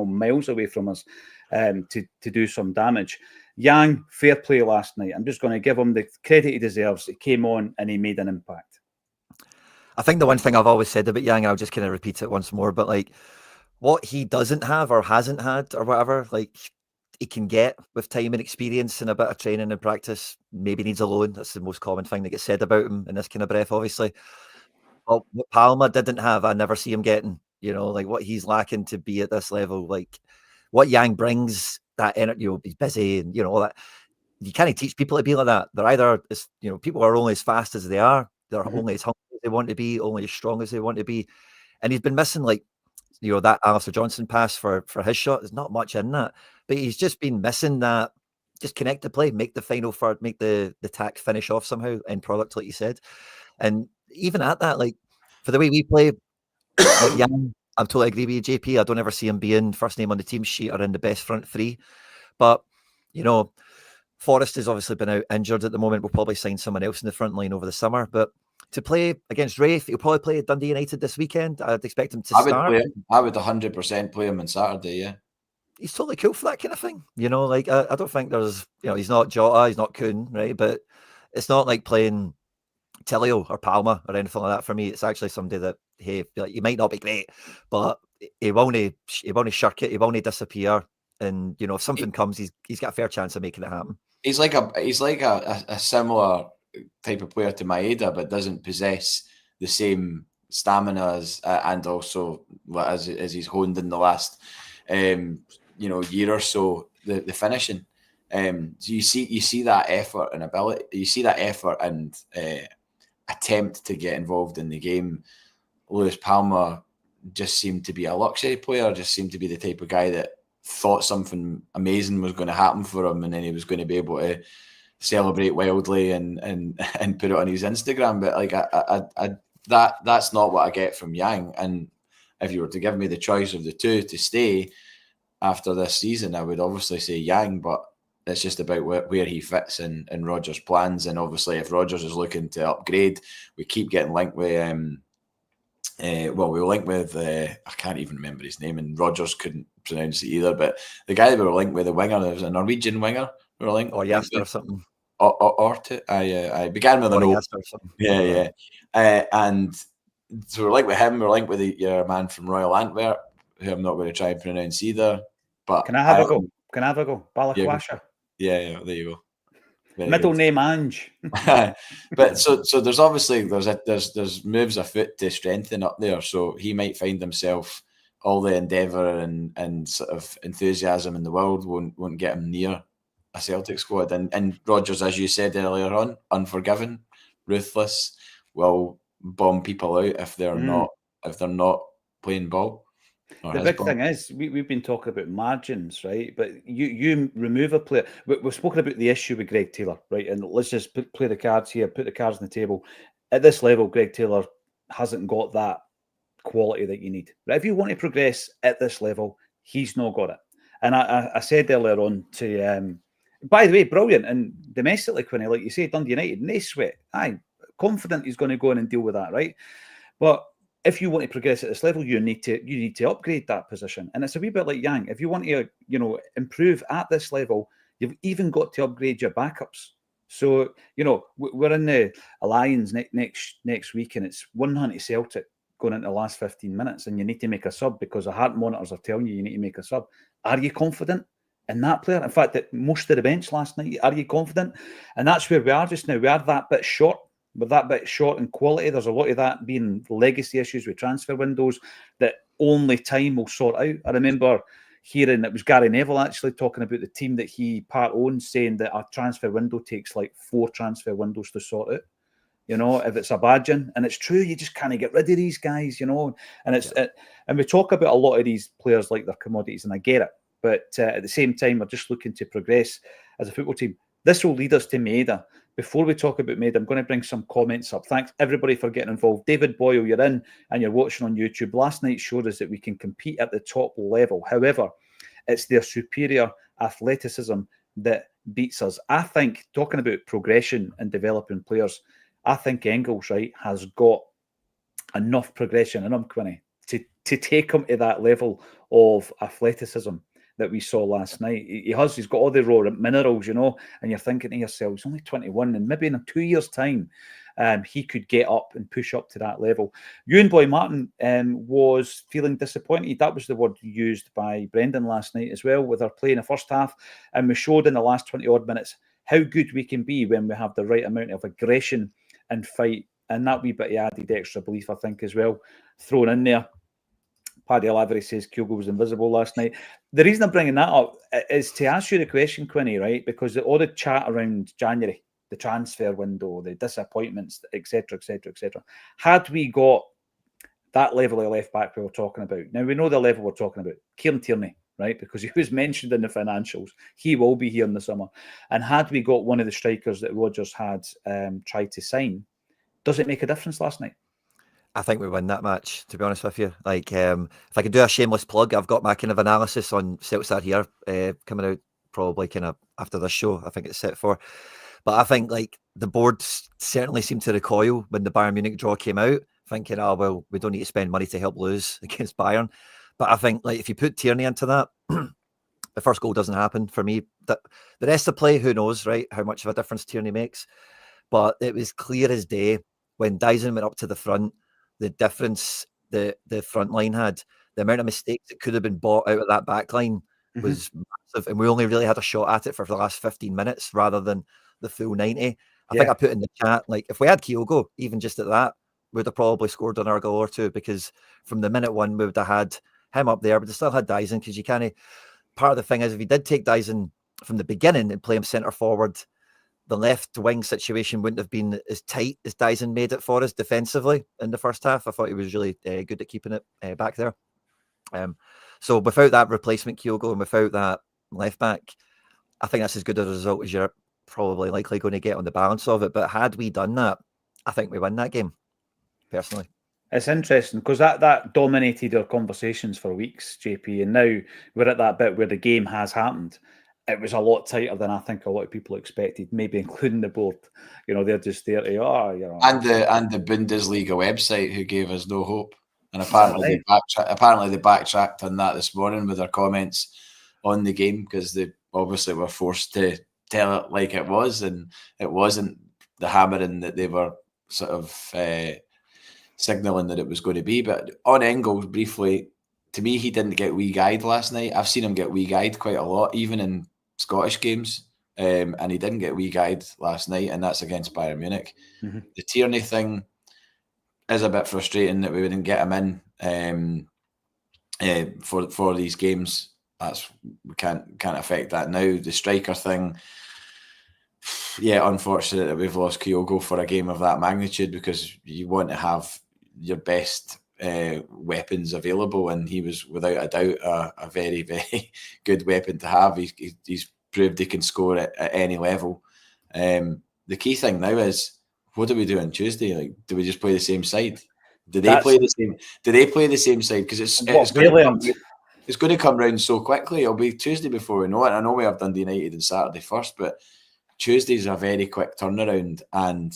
miles away from us to do some damage. Yang, fair play last night. I'm just going to give him the credit he deserves. He came on and he made an impact. I think the one thing I've always said about Yang, I'll just kind of repeat it once more, but like what he doesn't have or hasn't had or whatever, like he can get with time and experience and a bit of training and practice, maybe needs a loan. That's the most common thing that gets said about him in this kind of breath, obviously. Well, what Palmer didn't have, I never see him getting, like what he's lacking to be at this level, like what Yang brings, that energy, he's busy and, all that. You can't teach people to be like that. They're either, people are only as fast as they are. They're only as hungry as they want to be, only as strong as they want to be. And he's been missing like, that Alistair Johnson pass for his shot. There's not much in that, but he's just been missing that. Just connect the play, make the final third, make the tack finish off somehow, end product, like you said. And even at that, like for the way we play, like Yang, I totally agree with you, JP. I don't ever see him being first name on the team sheet or in the best front three. But, Forrest has obviously been out injured at the moment. We'll probably sign someone else in the front line over the summer. But to play against Rafe, he'll probably play Dundee United this weekend. I'd expect him to start. I would 100% play him on Saturday, yeah. He's totally cool for that kind of thing. Like I don't think there's, he's not Jota, he's not Kuhn, right? But it's not like playing Tilio or Palmer or anything like that for me. It's actually somebody that, hey, like, he might not be great, but he won't shirk it, he won't disappear. And if something comes, he's got a fair chance of making it happen. He's like a similar type of player to Maeda, but doesn't possess the same stamina as and also as he's honed in the last year or so, the finishing. So you see that effort and ability, you see that effort and attempt to get involved in the game. Lewis Palmer just seemed to be a luxury player, just seemed to be the type of guy that thought something amazing was going to happen for him, and then he was going to be able to celebrate wildly and put it on his Instagram. But like that's not what I get from Yang. And if you were to give me the choice of the two to stay after this season, I would obviously say Yang, but it's just about where he fits in Rodgers' plans. And obviously, if Rodgers is looking to upgrade, we keep getting linked with. We were linked with I can't even remember his name, and Rodgers couldn't pronounce it either. But the guy that we were linked with, the winger, there was a Norwegian winger. We were linked, or Jasper or something. I began with an O. Yeah. And so we're linked with him. We're linked with your man from Royal Antwerp, who I'm not going to try and pronounce either. But can I have a go? Can I have a go? Balakwasha. Yeah. There you go. Very Middle good. name Ange. But so there's obviously there's moves afoot to strengthen up there. So he might find himself all the endeavour and sort of enthusiasm in the world won't get him near a Celtic squad. And Rodgers, as you said earlier on, unforgiving, ruthless, will bomb people out if they're not playing ball. The big thing is we've been talking about margins, right? But you remove a player. We've spoken about the issue with Greg Taylor, right? And let's just play the cards here, put the cards on the table. At this level, Greg Taylor hasn't got that quality that you need. But if you want to progress at this level, he's not got it. And I said earlier on to, by the way, brilliant. And domestically, Quinny, like you say, Dundee United, no sweat. Aye, confident he's going to go in and deal with that, right? But if you want to progress at this level, you need to upgrade that position. And it's a wee bit like Yang. If you want to, improve at this level, you've even got to upgrade your backups. So, we're in the Alliance next week, and it's 100 Celtic going into the last 15 minutes, and you need to make a sub because the heart monitors are telling you need to make a sub. Are you confident in that player? In fact, that most of the bench last night, are you confident? And that's where we are just now. We are that bit short. With that bit short in quality, there's a lot of that being legacy issues with transfer windows that only time will sort out. I remember hearing it was Gary Neville actually talking about the team that he part owns, saying that a transfer window takes like 4 transfer windows to sort out. If it's a badging, and it's true, you just can't get rid of these guys, and and we talk about a lot of these players like they're commodities, and I get it, but at the same time, we're just looking to progress as a football team. This will lead us to Maeda. Before we talk about Maeda, I'm going to bring some comments up. Thanks everybody for getting involved. David Boyle, you're in and you're watching on YouTube. Last night showed us that we can compete at the top level. However, it's their superior athleticism that beats us. I think, talking about progression and developing players, I think Engels, right, has got enough progression in him, Quinny, to take him to that level of athleticism that we saw last night. He's got all the raw minerals, you know, and you're thinking to yourself, he's only 21, and maybe in 2 years' time, he could get up and push up to that level. Ewan Boy Martin was feeling disappointed. That was the word used by Brendan last night as well, with our play in the first half. And we showed in the last 20 odd minutes how good we can be when we have the right amount of aggression and fight. And that wee bit of added extra belief, I think, as well, thrown in there. Paddy Lavery says Kyogo was invisible last night. The reason I'm bringing that up is to ask you the question, Quinny, right? Because all the chat around January, the transfer window, the disappointments, etc., etc., etc. Had we got that level of left back we were talking about, now we know the level we're talking about, Kieran Tierney, right? Because he was mentioned in the financials. He will be here in the summer. And had we got one of the strikers that Rodgers had tried to sign, does it make a difference last night? I think we win that match, to be honest with you. Like, if I could do a shameless plug, I've got my kind of analysis on Celtic State here coming out probably kind of after this show. I think it's set for. But I think like the board certainly seemed to recoil when the Bayern Munich draw came out, thinking, oh, well, we don't need to spend money to help lose against Bayern. But I think like if you put Tierney into that, the first goal doesn't happen for me. The rest of the play, who knows, right? How much of a difference Tierney makes. But it was clear as day when Dyson went up to the front, the difference the front line had, the amount of mistakes that could have been bought out of that back line was massive. And we only really had a shot at it for the last 15 minutes rather than the full 90. I think I put in the chat, like, if we had Kyogo, even just at that, we'd have probably scored another goal or two, because from the minute one, we would have had him up there, but they still had Dyson, because you can't. Part of the thing is, if you did take Dyson from the beginning and play him centre forward, the left wing situation wouldn't have been as tight as Dyson made it for us defensively in the first half. I thought he was really good at keeping it back there. So without that replacement Kyogo and without that left back, I think that's as good a result as you're probably likely going to get on the balance of it. But had we done that, I think we win that game, personally. It's interesting because that dominated our conversations for weeks, JP, and now we're at that bit where the game has happened. It was a lot tighter than I think a lot of people expected, maybe including the board. You know, they're just there to, you know. And the Bundesliga website, who gave us no hope. And apparently they backtracked on that this morning with their comments on the game, because they obviously were forced to tell it like it was, and it wasn't the hammering that they were sort of signalling that it was going to be. But on Engels, briefly, to me, he didn't get wee-guyed last night. I've seen him get wee-guyed quite a lot, even in Scottish games, and he didn't get wee-guyed last night, and that's against Bayern Munich. The Tierney thing is a bit frustrating that we wouldn't get him in for these games. We can't affect that now. The striker thing, unfortunate that we've lost Kyogo for a game of that magnitude, because you want to have your best weapons available, and he was without a doubt a very, very good weapon to have. He's proved he can score at any level. The key thing now is, what do we do on Tuesday? Like, do we just play the same side? Do they play the same? Do they play the same side? Because it's going to come round so quickly. It'll be Tuesday before we know it. I know we have Dundee United on Saturday first, but Tuesday's a very quick turnaround, and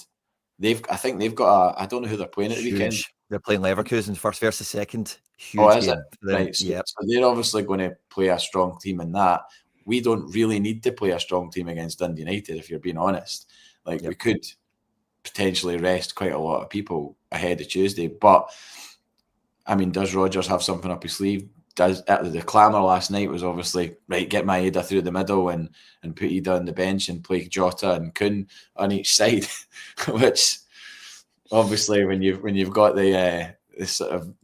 I think they've got I don't know who they're playing at the weekend. They're playing Leverkusen first versus second. Huge is game. It? Right. So they're obviously going to play a strong team in that. We don't really need to play a strong team against Dundee United, if you're being honest. We could potentially rest quite a lot of people ahead of Tuesday. But, I mean, does Rodgers have something up his sleeve? The clamour last night was obviously, right, get Maeda through the middle and put Ida on the bench and play Jota and Kun on each side, which obviously when you've got the sort of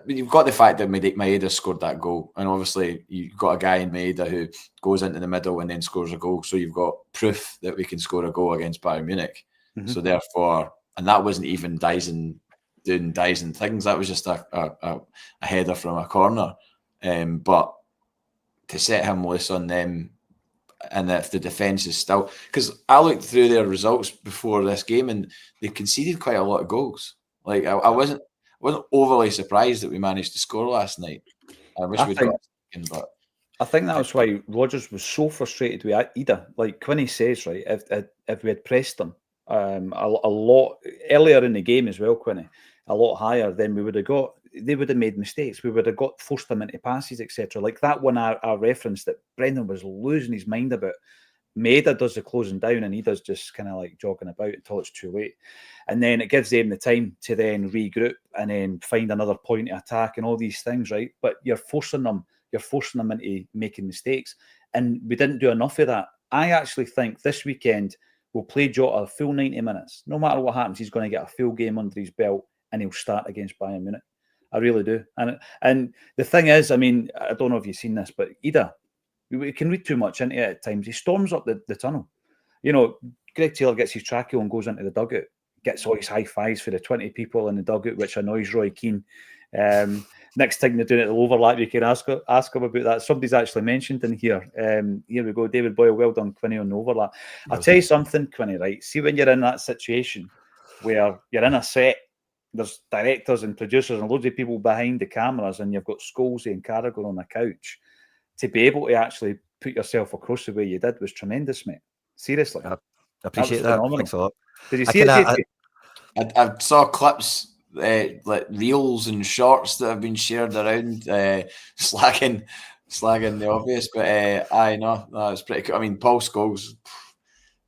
you've got the fact that Maeda scored that goal, and obviously you've got a guy in Maeda who goes into the middle and then scores a goal, so you've got proof that we can score a goal against Bayern Munich. So therefore, and that wasn't even Dyson doing Dyson things, that was just a header from a corner. But to set him loose on them, and if the defence is still, because I looked through their results before this game and they conceded quite a lot of goals. Like I wasn't overly surprised that we managed to score last night. I wish we'd got a second, but I think that was why Rodgers was so frustrated with Ida. Like Quinny says, right, if we had pressed them a lot earlier in the game as well, Quinny, a lot higher, then we would have got they would have made mistakes. We would have forced them into passes, etc. Like that one I referenced that Brendan was losing his mind about. Maeda does the closing down and he does just kind of like jogging about until it's too late. And then it gives them the time to then regroup and then find another point of attack and all these things, right? But you're forcing them into making mistakes. And we didn't do enough of that. I actually think this weekend we'll play Jota a full 90 minutes. No matter what happens, he's going to get a full game under his belt and he'll start against Bayern Munich. I really do. And the thing is, I mean, I don't know if you've seen this, but Ida, we can read too much into it at times. He storms up the tunnel. You know, Greg Taylor gets his trachea and goes into the dugout, gets all his high fives for the 20 people in the dugout, which annoys Roy Keane. Next thing they're doing at the overlap, you can ask him about that. Somebody's actually mentioned in here. Here we go. David Boyle, well done, Quinny, on the overlap. I'll tell you something, Quinny, right? See, when you're in that situation where you're in a set, there's directors and producers and loads of people behind the cameras, and you've got Scholesy and Carragher on the couch. To be able to actually put yourself across the way you did was tremendous, mate. Seriously. I appreciate that. Thanks a lot. Did you see it? I saw clips, like reels and shorts that have been shared around, slagging the obvious, but I know it's pretty cool. I mean, Paul Scholes,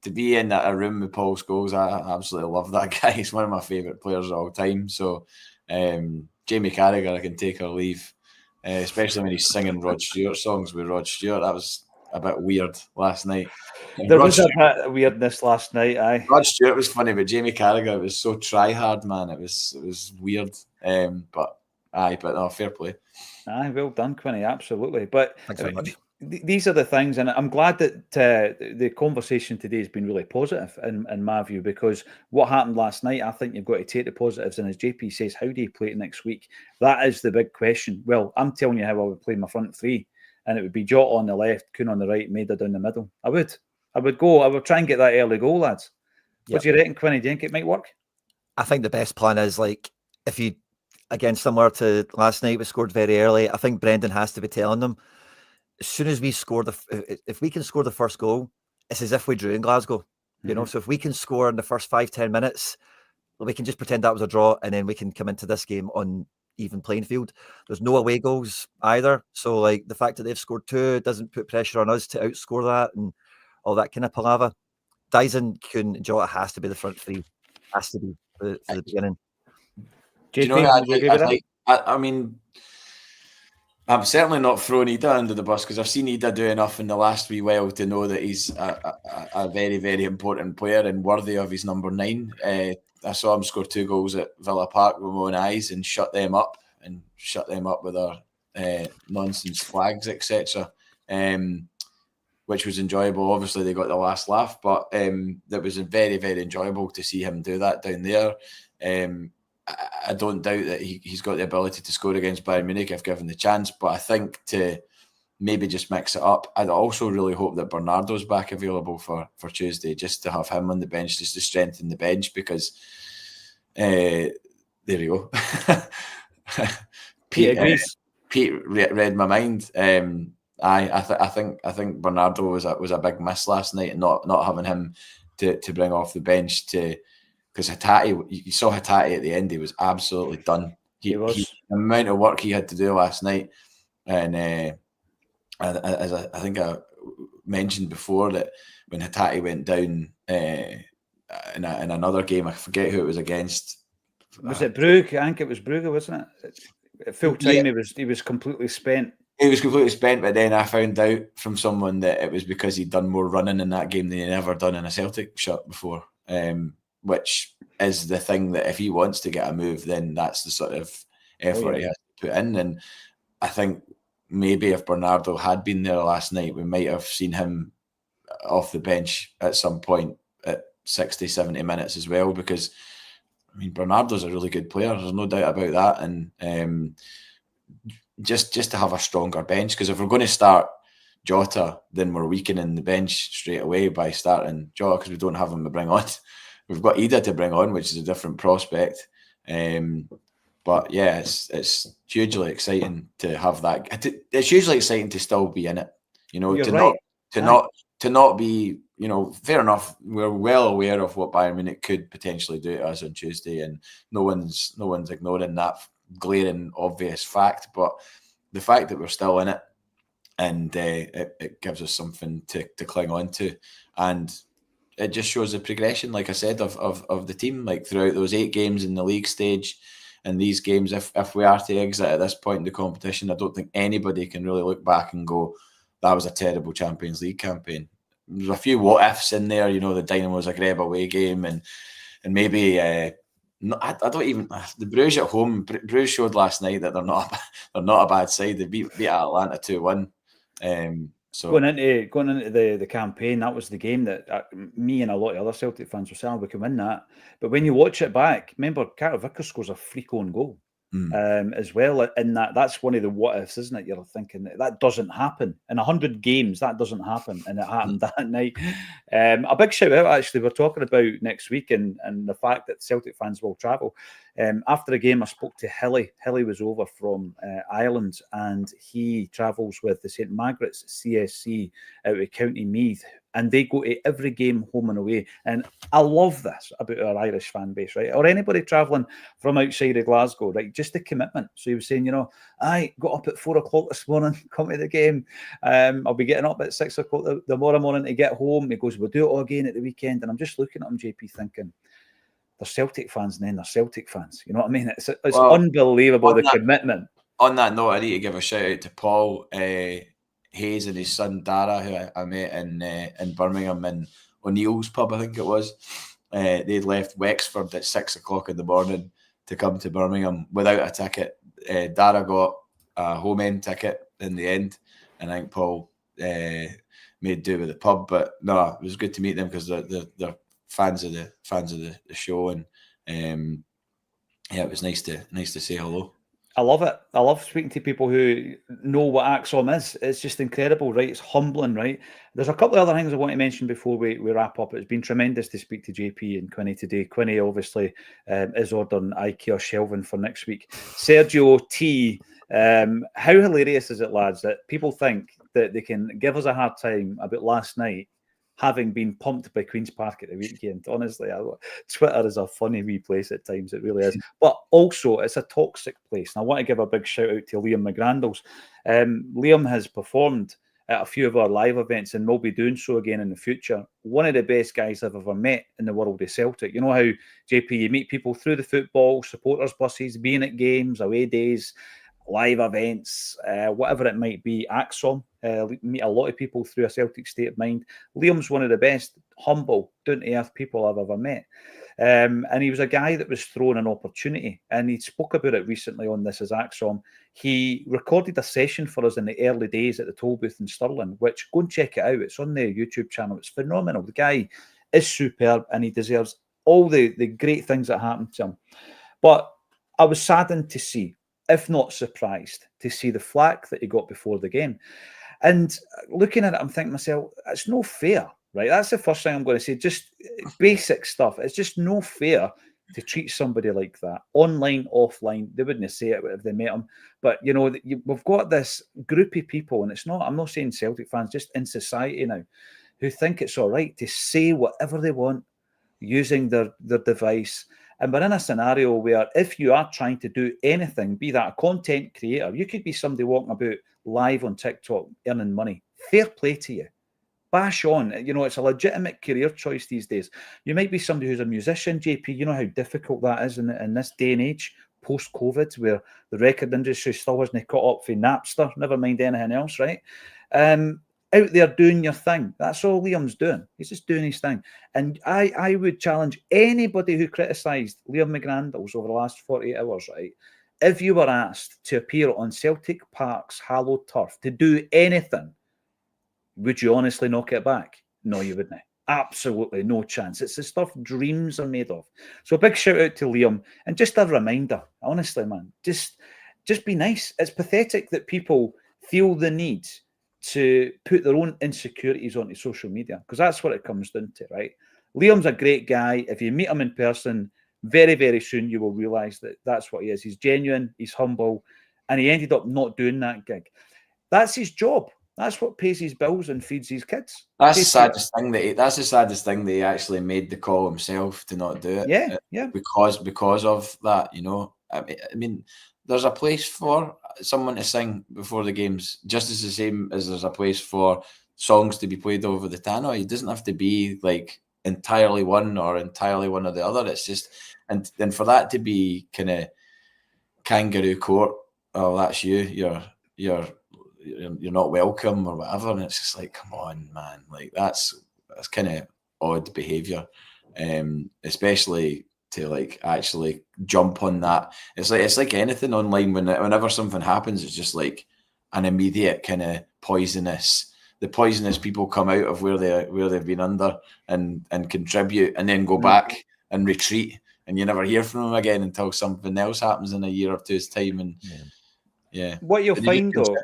to be in a room with Paul Scholes, I absolutely love that guy. He's one of my favourite players of all time. So Jamie Carragher, I can take or leave. Especially when he's singing Rod Stewart songs with Rod Stewart. That was a bit weird last night. There was a bit of weirdness last night, aye. Rod Stewart was funny, but Jamie Carragher was so try-hard, man. It was weird. But no, fair play. Aye, well done, Quinny, absolutely. But thanks very much. These are the things, and I'm glad that the conversation today has been really positive in my view, because what happened last night, I think you've got to take the positives, and as JP says, how do you play it next week? That is the big question. Well, I'm telling you how I would play my front three, and it would be Jota on the left, Kuhn on the right, Maeda down the middle. I would try and get that early goal, lads. Yep. What do you reckon, Quinny? Do you think it might work? I think the best plan is, like, if you, again, similar to last night, we scored very early. I think Brendan has to be telling them, as soon as we score if we can score the first goal, it's as if we drew in Glasgow, you know. So if we can score in the first 5-10 minutes, we can just pretend that was a draw, and then we can come into this game on even playing field. There's no away goals either, so like the fact that they've scored 2 doesn't put pressure on us to outscore that and all that kind of palaver. Dyson, Kuhn, Jota has to be the front three, has to be for the beginning. Do you know, I mean, I'm certainly not throwing Ida under the bus, because I've seen Ida do enough in the last wee while to know that he's a very, very important player and worthy of his number 9. I saw him score 2 goals at Villa Park with my own eyes and shut them up with our nonsense flags, etc. Which was enjoyable. Obviously, they got the last laugh, but that was very, very enjoyable to see him do that down there. I don't doubt that he's got the ability to score against Bayern Munich if given the chance, but I think to maybe just mix it up. I'd also really hope that Bernardo's back available for Tuesday, just to have him on the bench, just to strengthen the bench, because there you go. Pete read my mind. I think Bernardo was a big miss last night, and not having him to bring off the bench because Hatate, you saw Hatate at the end, he was absolutely done. The amount of work he had to do last night, and as I think I mentioned before, that when Hatate went down in another game, I forget who it was against. Was it Brugge? I think it was Brugge, wasn't it? At full time, he was completely spent. He was completely spent, but then I found out from someone that it was because he'd done more running in that game than he'd ever done in a Celtic shirt before. Which is the thing that if he wants to get a move, then that's the sort of effort he has to put in. And I think maybe if Bernardo had been there last night, we might have seen him off the bench at some point at 60, 70 minutes as well, because, I mean, Bernardo's a really good player. There's no doubt about that. And just to have a stronger bench, because if we're going to start Jota, then we're weakening the bench straight away by starting Jota, because we don't have him to bring on. We've got Ida to bring on, which is a different prospect. But yeah, it's hugely exciting to have that. It's hugely exciting to still be in it. You know, to not be, you know, fair enough. We're well aware of what Bayern Munich could potentially do to us on Tuesday, and no one's ignoring that glaring, obvious fact, but the fact that we're still in it, and it gives us something to cling on to, and it just shows the progression, like I said, of the team, like throughout those 8 games in the league stage. And these games, if we are to exit at this point in the competition, I don't think anybody can really look back and go, that was a terrible Champions League campaign. There's a few what ifs in there, the Dynamo Zagreb away game, and maybe I don't even, the Bruges at home. Bruges showed last night that they're not a bad side. They beat Atlanta 2-1. So going into the campaign, that was the game that me and a lot of other Celtic fans were saying we can win that. But when you watch it back, remember Carter Vickers scores a freak own goal. As well, in that's one of the what ifs, isn't it? You're thinking that doesn't happen in 100 games. That doesn't happen, and it happened that night. A big shout out, actually. We're talking about next week and the fact that Celtic fans will travel. After the game, I spoke to Hilly. Hilly was over from Ireland, and he travels with the St Margaret's CSC out of County Meath. And they go to every game home and away. And I love this about our Irish fan base, right? Or anybody travelling from outside of Glasgow, right? Just the commitment. So he was saying, I got up at 4 o'clock this morning, come to the game. I'll be getting up at 6 o'clock tomorrow morning to get home. He goes, we'll do it all again at the weekend. And I'm just looking at him, JP, thinking, they're Celtic fans and then they're Celtic fans. You know what I mean? It's unbelievable, the commitment. On that note, I need to give a shout out to Paul Hayes and his son Dara, who I met in Birmingham in O'Neill's pub, I think it was. They'd left Wexford at 6 o'clock in the morning to come to Birmingham without a ticket. Dara got a home end ticket in the end, and I think Paul made do with the pub. But no, it was good to meet them because they're fans of the show, and it was nice to say hello. I love it. I love speaking to people who know what Acsom is. It's just incredible, right? It's humbling, right? There's a couple of other things I want to mention before we wrap up. It's been tremendous to speak to JP and Quinny today. Quinny obviously is ordering IKEA shelving for next week. Sergio T, how hilarious is it, lads, that people think that they can give us a hard time about last night having been pumped by Queen's Park at the weekend. Honestly, Twitter is a funny wee place at times, it really is. But also, it's a toxic place. And I want to give a big shout out to Liam McGrandles. Liam has performed at a few of our live events and will be doing so again in the future. One of the best guys I've ever met in the world of Celtic. You know how, JP, you meet people through the football, supporters buses, being at games, away days, live events, whatever it might be. Acsom, meet a lot of people through a Celtic State of Mind. Liam's one of the best, humble, down-to-earth people I've ever met. And he was a guy that was thrown an opportunity, and he spoke about it recently on This Is Acsom. He recorded a session for us in the early days at the toll booth in Stirling, which, go and check it out. It's on the YouTube channel. It's phenomenal. The guy is superb, and he deserves all the great things that happened to him. But I was saddened to see, if not surprised, to see the flack that he got before the game. And looking at it, I'm thinking to myself, it's no fair, right? That's the first thing I'm going to say. Just basic stuff. It's just no fair to treat somebody like that. Online, offline, they wouldn't say it if they met him. But, we've got this group of people, and it's not, I'm not saying Celtic fans, just in society now, who think it's all right to say whatever they want using their device. And we're in a scenario where if you are trying to do anything, be that a content creator, you could be somebody walking about live on TikTok earning money. Fair play to you. Bash on. It's a legitimate career choice these days. You might be somebody who's a musician, JP. You know how difficult that is in this day and age, post-COVID, where the record industry still hasn't caught up for Napster, never mind anything else, right? Out there doing your thing. That's all Liam's doing. He's just doing his thing. And I would challenge anybody who criticised Liam McGrandles over the last 48 hours, right? If you were asked to appear on Celtic Park's hallowed turf to do anything, would you honestly knock it back? No, you wouldn't. Absolutely no chance. It's the stuff dreams are made of. So a big shout out to Liam. And just a reminder, honestly, man, just be nice. It's pathetic that people feel the need to put their own insecurities onto social media, because that's what it comes down to, right? Liam's a great guy. If you meet him in person, very, very soon you will realise that that's what he is. He's genuine, he's humble, and he ended up not doing that gig. That's his job. That's what pays his bills and feeds his kids. That's the saddest thing that he actually made the call himself to not do it. Yeah. Because of that, I mean, there's a place for someone to sing before the games, just as the same as there's a place for songs to be played over the tannoy. It doesn't have to be like entirely one or entirely one or the other. It's just, and then for that to be kind of kangaroo court, oh, that's you, you're not welcome or whatever, and it's just like, come on, man, like that's kind of odd behavior, especially to like actually jump on that. It's like anything online. Whenever something happens, it's just like an immediate kind of poisonous. The poisonous people come out of where they've been under and contribute, and then go back and retreat, and you never hear from them again until something else happens in a year or two's time. And yeah. What you'll find though,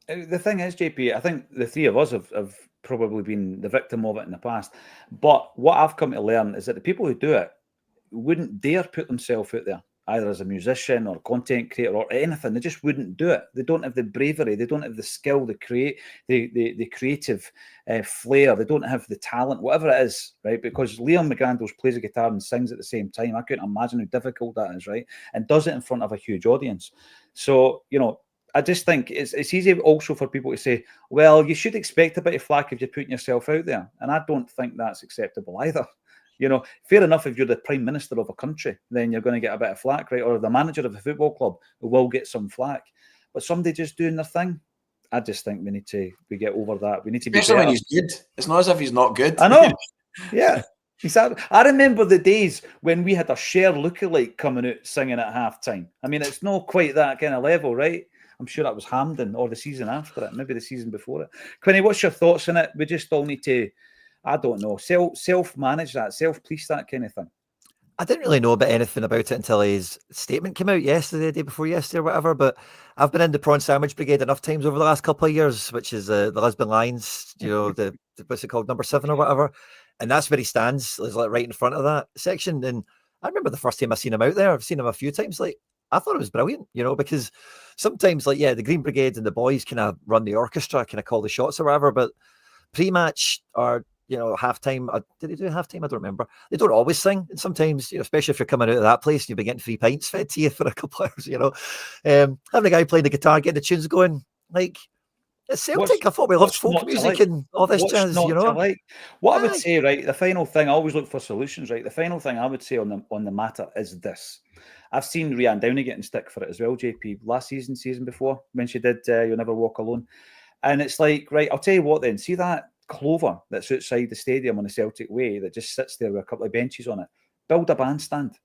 the thing is, JP, I think the three of us have probably been the victim of it in the past. But what I've come to learn is that the people who do it wouldn't dare put themselves out there, either as a musician or content creator or anything. They just wouldn't do it. They don't have the bravery. They don't have the skill, the creative flair. They don't have the talent, whatever it is, right? Because Liam McGrandles plays a guitar and sings at the same time. I couldn't imagine how difficult that is, right? And does it in front of a huge audience. So, you know, I just think it's easy also for people to say, well, you should expect a bit of flack if you're putting yourself out there. And I don't think that's acceptable either. You know, fair enough, if you're the prime minister of a country, then you're going to get a bit of flack, right? Or the manager of a football club will get some flack. But somebody just doing their thing, I just think we get over that. We need to be especially when he's good. It's not as if he's not good. I know. Yeah. Exactly. I remember the days when we had a Cher lookalike coming out singing at halftime. I mean, it's not quite that kind of level, right? I'm sure that was Hampden or the season after it, maybe the season before it. Quinny, what's your thoughts on it? We just all need to, I don't know, self-manage that, self-police that kind of thing. I didn't really know about anything about it until his statement came out yesterday, the day before yesterday or whatever, but I've been in the Prawn Sandwich Brigade enough times over the last couple of years, which is the Lisbon Lions, you know, the what's it called, number 7 or whatever, and that's where he stands, is like right in front of that section. And I remember the first time I seen him out there, I've seen him a few times, like, I thought it was brilliant, you know, because sometimes, like, yeah, the Green Brigade and the boys kind of run the orchestra, kind of call the shots or whatever, but pre-match or, you know, halftime, did they do halftime? I don't remember. They don't always sing. And sometimes, you know, especially if you're coming out of that place and you've been getting 3 pints fed to you for a couple of hours, you know, having a guy playing the guitar, getting the tunes going, like, it's Celtic. I thought we loved folk music and all this jazz, you know. What I would say, right, the final thing, I always look for solutions, right? The final thing I would say on the matter is this. I've seen Rianne Downey getting stick for it as well, JP, last season before, when she did You'll Never Walk Alone. And it's like, right, I'll tell you what then, see that clover that's outside the stadium on the Celtic Way that just sits there with a couple of benches on it? Build a bandstand.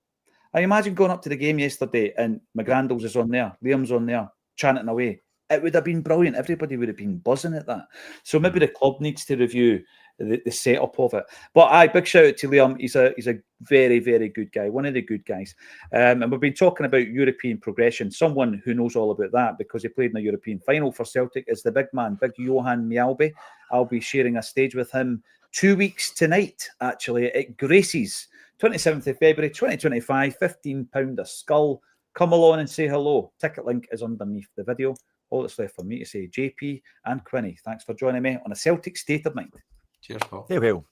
I imagine going up to the game yesterday and McGrandles is on there, Liam's on there, chanting away. It would have been brilliant. Everybody would have been buzzing at that. So maybe the club needs to review the setup of it. But big shout out to Liam. He's a very, very good guy, one of the good guys. And we've been talking about European progression. Someone who knows all about that because he played in a European final for Celtic is the big man, big Johan Mjällby. I'll be sharing a stage with him 2 weeks tonight, actually, at Gracie's, 27th of February, 2025, £15 a skull. Come along and say hello. Ticket link is underneath the video. All that's left for me to say, JP and Quinny, thanks for joining me on a Celtic State of Mind. Cheers, Paul. Hey, well.